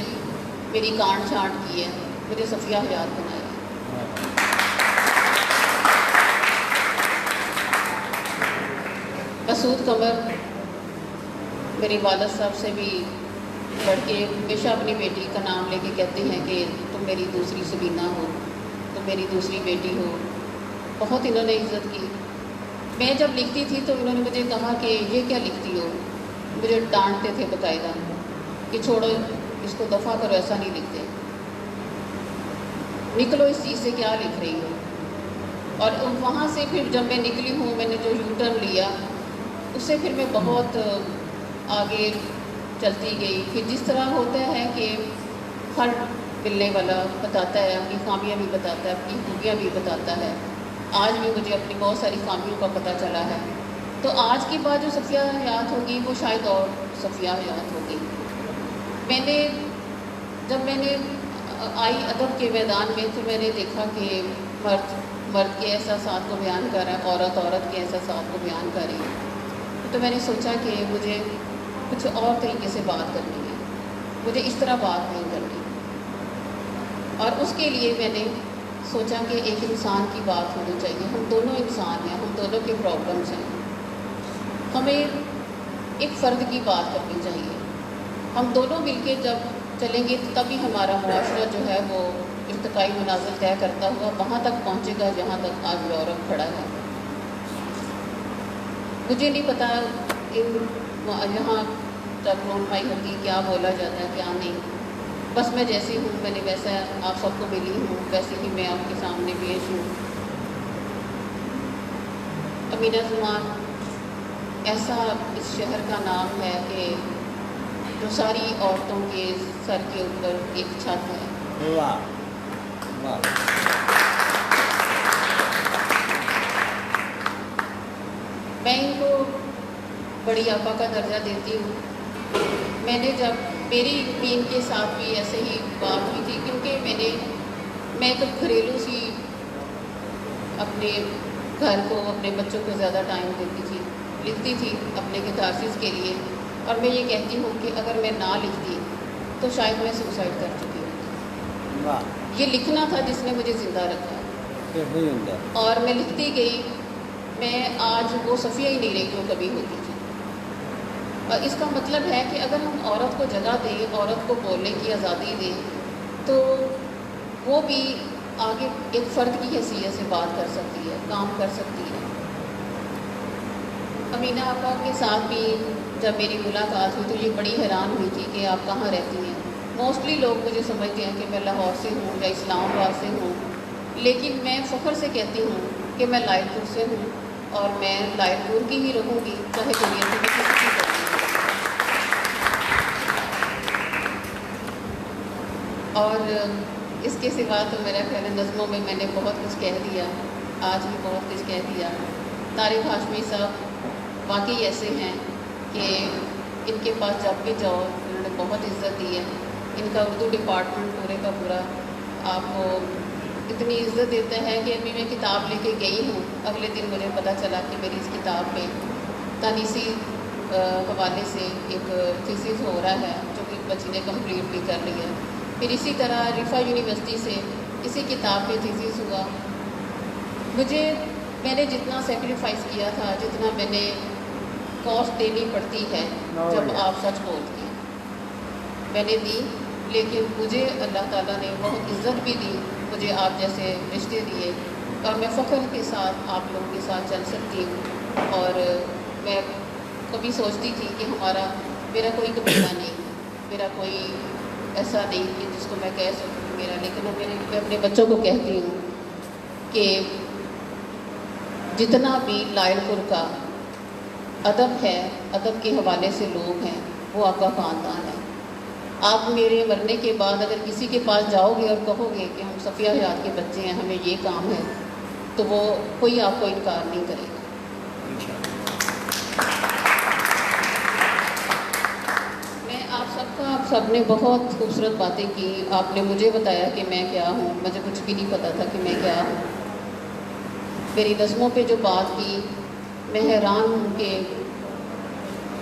میری کانٹ چھانٹ کی ہے, مجھے صفیہ حیات بنایا. مسعود قمر میرے والد صاحب سے بھی لڑ کے ہمیشہ اپنی بیٹی کا نام لے کے کہتے ہیں کہ تم میری دوسری سبینہ ہو, تم میری دوسری بیٹی ہو. بہت انہوں نے عزت کی. میں جب لکھتی تھی تو انہوں نے مجھے کہا کہ یہ کیا لکھتی ہو, مجھے ڈانٹتے تھے باقاعدہ کہ چھوڑو اس کو دفع کرو, ایسا نہیں لکھتے, نکلو اس چیز سے, کیا لکھ رہی ہو. اور وہاں سے پھر جب میں نکلی ہوں, میں نے جو یو ٹرن لیا اس سے پھر میں بہت آگے چلتی گئی. پھر جس طرح ہوتا ہے کہ ہر ملنے والا بتاتا ہے, اپنی خامیاں بھی بتاتا ہے, اپنی خوبیاں بھی بتاتا ہے. آج بھی مجھے اپنی بہت ساری خامیوں کا پتہ چلا ہے. تو آج کے بعد جو صفیہ حیات ہوگی وہ شاید اور صفیہ حیات ہوگی. جب میں نے آئی ادب کے میدان میں تو میں نے دیکھا کہ مرد کے احساسات کو بیان کر رہا ہے, عورت کے احساسات کو بیان کر رہی ہے. تو میں نے سوچا کہ مجھے کچھ اور طریقے سے بات کرنی ہے, مجھے اس طرح بات نہیں کرنی. اور اس کے لیے میں نے سوچا کہ ایک انسان کی بات ہونی چاہیے. ہم دونوں انسان ہیں, ہم دونوں کے پرابلمس ہیں, ہمیں ایک فرد کی بات کرنی چاہیے. ہم دونوں مل کے جب چلیں گے تبھی ہمارا معاشرہ جو ہے وہ ارتقائی منازل طے کرتا ہوا وہاں تک پہنچے گا جہاں تک آج یورپ کھڑا ہے. مجھے نہیں پتا یہاں تک رونمائی ہوگی, کیا بولا جاتا ہے کیا نہیں. بس میں جیسی ہوں, میں نے ویسا آپ سب کو ملی ہوں, ویسے ہی میں آپ کے سامنے پیش ہوں. امینہ زمان ایسا اس شہر کا نام ہے کہ جو ساری عورتوں کے سر کے اوپر ایک چھت ہے. واہ واہ. میں ان کو بڑی آپا کا درجہ دیتی ہوں. میں نے جب میری بھی ان کے ساتھ بھی ایسے ہی بات ہوئی تھی, کیونکہ میں تو گھریلو سی اپنے گھر کو, اپنے بچوں کو زیادہ ٹائم دیتی تھی, لکھتی تھی اپنے کتارسس کے لیے. اور میں یہ کہتی ہوں کہ اگر میں نہ لکھتی تو شاید میں سوسائڈ کر چکی ہوتی. یہ لکھنا تھا جس نے مجھے زندہ رکھا, اور میں لکھتی گئی. میں آج وہ صفیہ ہی نہیں رہی جو کبھی ہوتی تھی. اور اس کا مطلب ہے کہ اگر ہم عورت کو جگہ دیں, عورت کو بولنے کی آزادی دیں, تو وہ بھی آگے ایک فرد کی حیثیت سے بات کر سکتی ہے, کام کر سکتی ہے. امینہ آپا کے ساتھ بھی جب میری ملاقات ہوئی تو یہ بڑی حیران ہوئی تھی کہ آپ کہاں رہتی ہیں. موسٹلی لوگ مجھے سمجھتے ہیں کہ میں لاہور سے ہوں یا اسلام آباد سے ہوں, لیکن میں فخر سے کہتی ہوں کہ میں لائٹ پور سے ہوں. اور میں لائل پور کی ہی رہوں گی، چاہے دنیا سے بھی کسی کی بنوں۔ اور اس کے سوا تو میرا خیال ہے نظموں میں نے بہت کچھ کہہ دیا، آج بھی بہت کچھ کہہ دیا۔ طارق ہاشمی صاحب واقعی ایسے ہیں کہ ان کے پاس جب بھی جاؤ انہوں نے بہت عزت دی ہے۔ ان کا اردو ڈپارٹمنٹ پورے کا پورا آپ کو اتنی عزت دیتا ہے کہ ابھی میں کتاب لے کے گئی ہوں، اگلے دن مجھے پتہ چلا کہ میری اس کتاب میں تانیسی حوالے سے ایک تھیسس ہو رہا ہے جو کہ بچی نے کمپلیٹ بھی کر لی ہے۔ پھر اسی طرح رفا یونیورسٹی سے اسی کتاب پہ تھیسس ہوا۔ میں نے جتنا سیکریفائس کیا تھا، جتنا میں نے کاسٹ دینی پڑتی ہے جب آپ سچ بولتی ہیں، میں نے دی، لیکن مجھے اللہ تعالیٰ نے بہت عزت بھی دی، مجھے آپ جیسے رشتے دیے، اور میں فخر کے ساتھ آپ لوگوں کے ساتھ چل سکتی ہوں۔ اور میں کبھی سوچتی تھی کہ میرا کوئی قبیلہ نہیں، میرا کوئی ایسا نہیں کہ جس کو میں کہہ سکوں میرا، لیکن میں اپنے بچوں کو کہتی ہوں کہ جتنا بھی لائل پور کا ادب ہے، ادب کے حوالے سے لوگ ہیں، وہ آپ کا خاندان ہے۔ آپ میرے مرنے کے بعد اگر کسی کے پاس جاؤ گے اور کہو گے کہ ہم صفیہ حیات کے بچے ہیں، ہمیں یہ کام ہے، تو وہ کوئی آپ کو انکار نہیں کرے گا۔ آپ سب نے بہت خوبصورت باتیں کی، آپ نے مجھے بتایا کہ میں کیا ہوں، مجھے کچھ بھی نہیں پتہ تھا کہ میں کیا ہوں۔ میری نظموں پہ جو بات کی، میں حیران ہوں کہ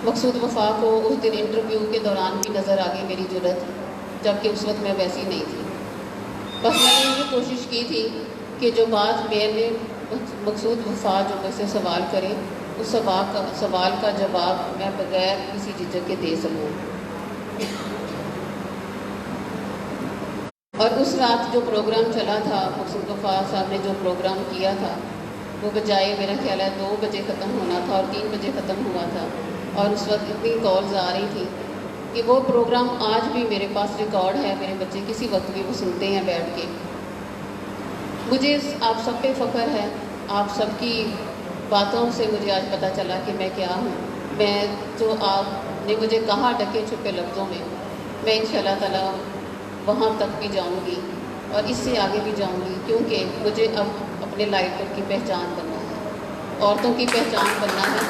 مقصود وفا کو اس دن انٹرویو کے دوران بھی نظر آ گئی میری جرت، جبکہ اس وقت میں ویسی نہیں تھی۔ بس میں نے یہ کوشش کی تھی کہ جو بات میں نے مقصود وفا جو مجھ سے سوال کرے، اس سوال کا جواب میں بغیر کسی جھجک کے دے سکوں۔ اور اس رات جو پروگرام چلا تھا، مقصود وفا صاحب نے جو پروگرام کیا تھا، وہ بجائے میرا خیال ہے 2 بجے ختم ہونا تھا اور 3 بجے ختم ہوا تھا، اور اس وقت اتنی کالز آ رہی تھی کہ وہ پروگرام آج بھی میرے پاس ریکارڈ ہے، میرے بچے کسی وقت بھی وہ سنتے ہیں بیٹھ کے۔ مجھے آپ سب پہ فخر ہے، آپ سب کی باتوں سے مجھے آج پتہ چلا کہ میں کیا ہوں۔ میں جو آپ نے مجھے کہا ڈکے چھپے لفظوں میں انشاءاللہ تعالیٰ وہاں تک بھی جاؤں گی اور اس سے آگے بھی جاؤں گی، کیونکہ مجھے اب اپنے لائف پر کی پہچان بننا ہے، عورتوں کی پہچان بننا ہے،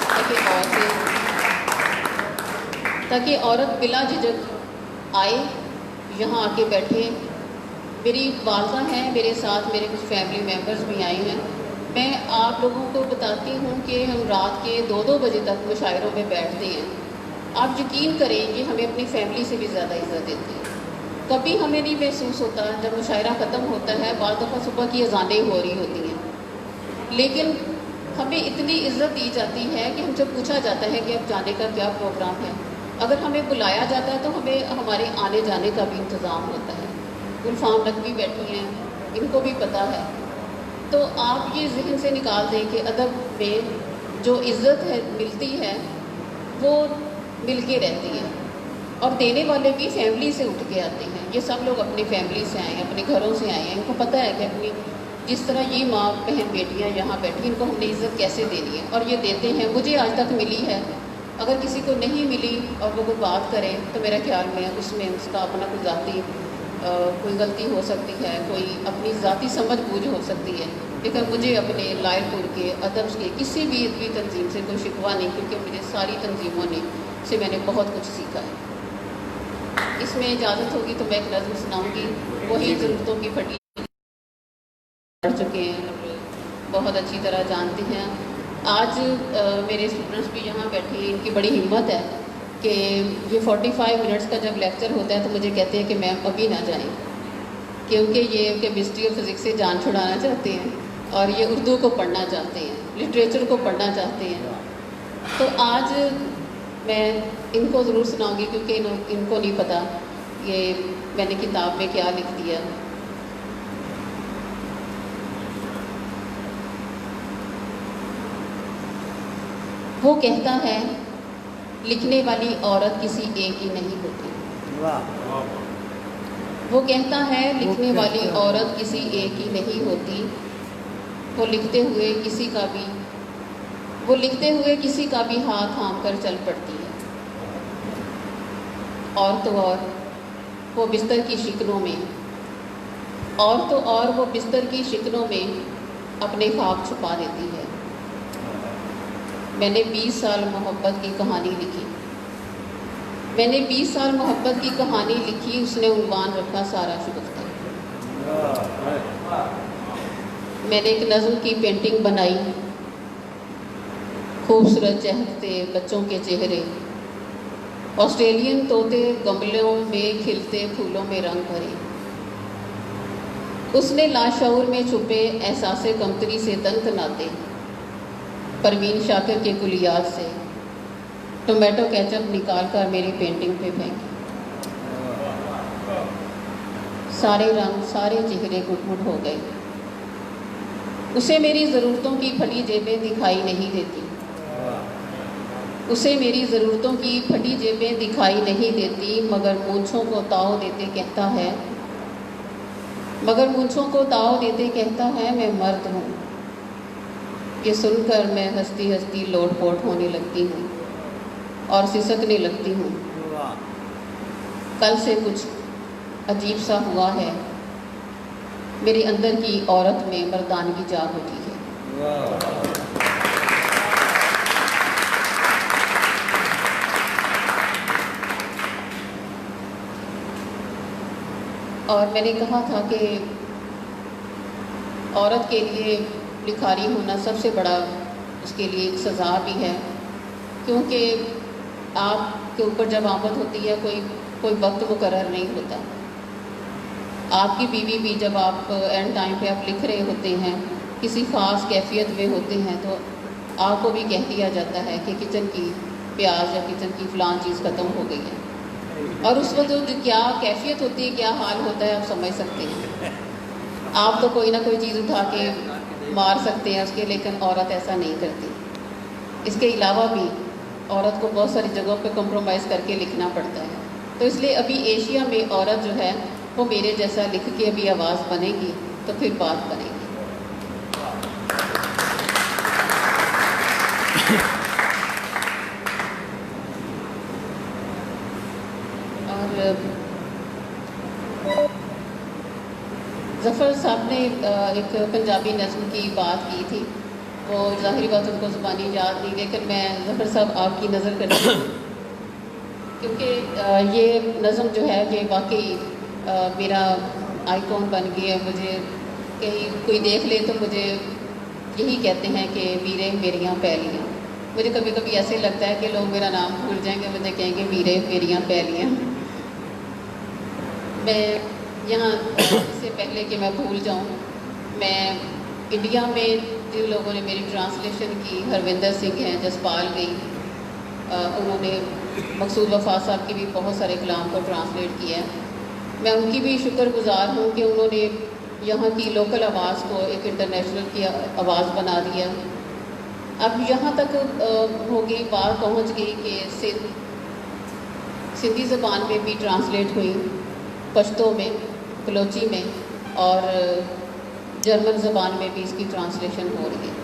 تاکہ عورت بلا جھجک آئے، یہاں آ کے بیٹھے۔ میری والدہ ہیں میرے ساتھ، میرے کچھ فیملی ممبرز بھی آئے ہیں۔ میں آپ لوگوں کو بتاتی ہوں کہ ہم رات کے 2-2 بجے تک مشاعروں میں بیٹھتے ہیں۔ آپ یقین کریں کہ ہمیں اپنی فیملی سے بھی زیادہ عزت دیتے ہیں۔ کبھی ہمیں نہیں محسوس ہوتا جب مشاعرہ ختم ہوتا ہے، بعض دفعہ صبح کی اذانیں ہو رہی ہوتی ہیں، لیکن ہمیں اتنی عزت دی جاتی ہے کہ ہم سے پوچھا جاتا ہے کہ اب جانے کا کیا پروگرام ہے۔ اگر ہمیں بلایا جاتا ہے تو ہمیں ہمارے آنے جانے کا بھی انتظام ہوتا ہے۔ گلفام نقوی بیٹھی ہیں، ان کو بھی پتہ ہے۔ تو آپ یہ ذہن سے نکال دیں کہ ادب میں جو عزت ہے ملتی ہے وہ مل کے رہتی ہے، اور دینے والے بھی فیملی سے اٹھ کے آتے ہیں۔ یہ سب لوگ اپنی فیملی سے آئے ہیں، اپنے گھروں سے آئے ہیں، ان کو پتہ ہے کہ اپنی جس طرح یہ ماں بہن بیٹیاں یہاں بیٹھی، ان کو ہم نے عزت کیسے دینی ہے، اور یہ دیتے ہیں۔ مجھے آج تک ملی ہے، اگر کسی کو نہیں ملی اور وہ کوئی بات کرے تو میرا خیال میں اس کا اپنا کوئی ذاتی کوئی غلطی ہو سکتی ہے، کوئی اپنی ذاتی سمجھ بوجھ ہو سکتی ہے، لیکن مجھے اپنے لائل پور کے ادب کے کسی بھی ادبی تنظیم سے کوئی شکوہ نہیں، کیونکہ مجھے ساری تنظیموں سے میں نے بہت کچھ سیکھا ہے۔ اس میں اجازت ہوگی تو میں ایک نظم سناؤں گی، وہی ضرورتوں کی پھٹی پڑھ چکے ہیں، بہت اچھی طرح جانتے ہیں۔ آج میرے اسٹوڈنٹس بھی یہاں بیٹھے ہیں، ان کی بڑی ہمت ہے کہ یہ 45 منٹس کا جب لیکچر ہوتا ہے تو مجھے کہتے ہیں کہ میم ابھی نہ جائیں، کیونکہ یہ کیمسٹری اور فزکس سے جان چھڑانا چاہتے ہیں اور یہ اردو کو پڑھنا چاہتے ہیں، لٹریچر کو پڑھنا چاہتے ہیں۔ تو آج میں ان کو ضرور سناؤں گی، کیونکہ ان کو نہیں پتہ کہ میں نے کتاب میں کیا لکھ دیا۔ وہ کہتا ہے لکھنے والی عورت کسی ایک ہی نہیں ہوتی۔ وہ کہتا ہے لکھنے والی عورت کسی ایک ہی نہیں ہوتی، وہ لکھتے ہوئے کسی کا بھی وہ لکھتے ہوئے کسی کا بھی ہاتھ تھام کر چل پڑتی ہے، اور تو اور وہ بستر کی شکنوں میں وہ بستر کی شکنوں میں اپنے خواب چھپا دیتی ہے۔ میں نے 20 سال محبت کی کہانی لکھی، اس نے عنوان رکھا سارا شگفتہ۔ میں نے ایک نظم کی پینٹنگ بنائی، خوبصورت چہکتے بچوں کے چہرے، آسٹریلین طوطے گملوں میں کھلتے پھولوں میں رنگ بھرے۔ اس نے لاشعور میں چھپے احساس کمتری سے تنتناتے، پروین شاکر کے کلیات سے ٹومیٹو کیچپ نکال کر میری پینٹنگ پہ پھینکی۔ سارے رنگ، سارے چہرے گٹ مٹ ہو گئے۔ اسے میری ضرورتوں کی پھٹی جیبیں دکھائی نہیں دیتی، مگر مونچھوں کو تاؤ دیتے کہتا ہے میں مرد ہوں۔ یہ سن کر میں ہنستی ہنستی لوٹ پوٹ ہونے لگتی ہوں اور سسکنے لگتی ہوں۔ کل سے کچھ عجیب سا ہوا ہے، میرے اندر کی عورت میں مردانگی جاگ اٹھی ہے۔ اور میں نے کہا تھا کہ عورت کے لیے لکھاری ہونا سب سے بڑا اس کے لیے ایک سزا بھی ہے، کیونکہ آپ کے اوپر جب آمد ہوتی ہے کوئی وقت مقرر نہیں ہوتا۔ آپ کی بیوی بھی جب آپ اینڈ ٹائم پہ آپ لکھ رہے ہوتے ہیں، کسی خاص کیفیت میں ہوتے ہیں، تو آپ کو بھی کہہ دیا جاتا ہے کہ کچن کی پیاز یا کچن کی فلان چیز ختم ہو گئی ہے، اور اس وقت جو کیا کیفیت ہوتی ہے، کیا حال ہوتا ہے، آپ سمجھ سکتے ہیں۔ آپ تو کوئی نہ کوئی چیز اٹھا کے مار سکتے ہیں اس کے، لیکن عورت ایسا نہیں کرتی۔ اس کے علاوہ بھی عورت کو بہت ساری جگہوں پہ کمپرومائز کر کے لکھنا پڑتا ہے، تو اس لیے ابھی ایشیا میں عورت جو ہے وہ میرے جیسا لکھ کے ابھی آواز بنے گی تو پھر بات بنے گی۔ اور ظفر صاحب نے ایک پنجابی نظم کی بات کی تھی، وہ ظاہری بات ان کو زبانی یاد نہیں، لیکن میں ظفر صاحب آپ کی نظر کرتی ہوں، کیونکہ یہ نظم جو ہے یہ واقعی میرا آئیکن بن گیا ہے۔ مجھے کہیں کوئی دیکھ لے تو مجھے یہی کہتے ہیں کہ ویرے میریاں پہلیاں۔ مجھے کبھی کبھی ایسے لگتا ہے کہ لوگ میرا نام بھول جائیں گے، مجھے کہیں گے ویرے میریاں پہلیاں۔ میں یہاں اس سے پہلے کہ میں بھول جاؤں، میں انڈیا میں جن لوگوں نے میری ٹرانسلیشن کی، ہروندر سنگھ ہیں، جسپال گئی، انہوں نے مقصود وفا صاحب کی بھی بہت سارے کلام کو ٹرانسلیٹ کیا ہے۔ میں ان کی بھی شکر گزار ہوں کہ انہوں نے یہاں کی لوکل آواز کو ایک انٹرنیشنل کی آواز بنا دیا۔ اب یہاں تک ہو گئی، بات پہنچ گئی کہ سندھی زبان میں بھی ٹرانسلیٹ ہوئی، پشتو میں، بلوچی میں، اور جرمن زبان میں بھی اس کی ٹرانسلیشن ہو رہی ہے۔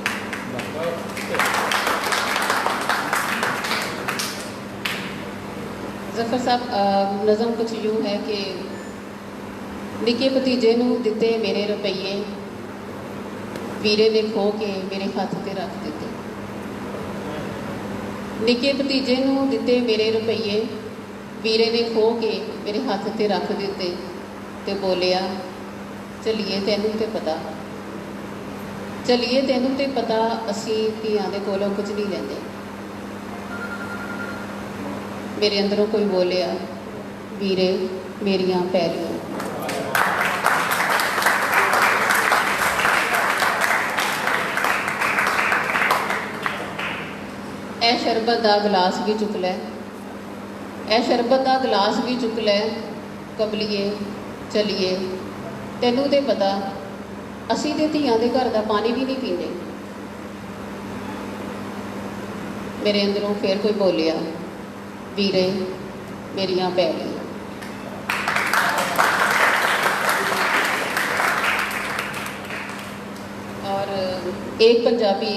ظفر صاحب نظم کچھ یوں ہے کہ نکے بھتیجے نوں دتے میرے روپیے، ویرے نے کھو کے میرے ہاتھ تے رکھ دیتے۔ نکے بھتیجے نوں دتے میرے روپیے، ویرے نے کھو کے میرے ہاتھ تے رکھ دیتے، تے بولیا چلیے تینوں تے پتا اسی دھیاں دے کولوں کچھ نہیں لیندے۔ میرے اندروں کوئی بولیا ویرے میریاں پہلیاں۔ اے شربت دا گلاس بھی چک لے، اے شربت دا گلاس بھی چک لے، کبلیے چلیے تینوں تے پتا اسی تے دھیاں دے گھر دا پانی بھی نہیں پیندے۔ میرے اندروں پھر کوئی بولیا ویرے میریاں پہلیاں۔ اور ایک پنجابی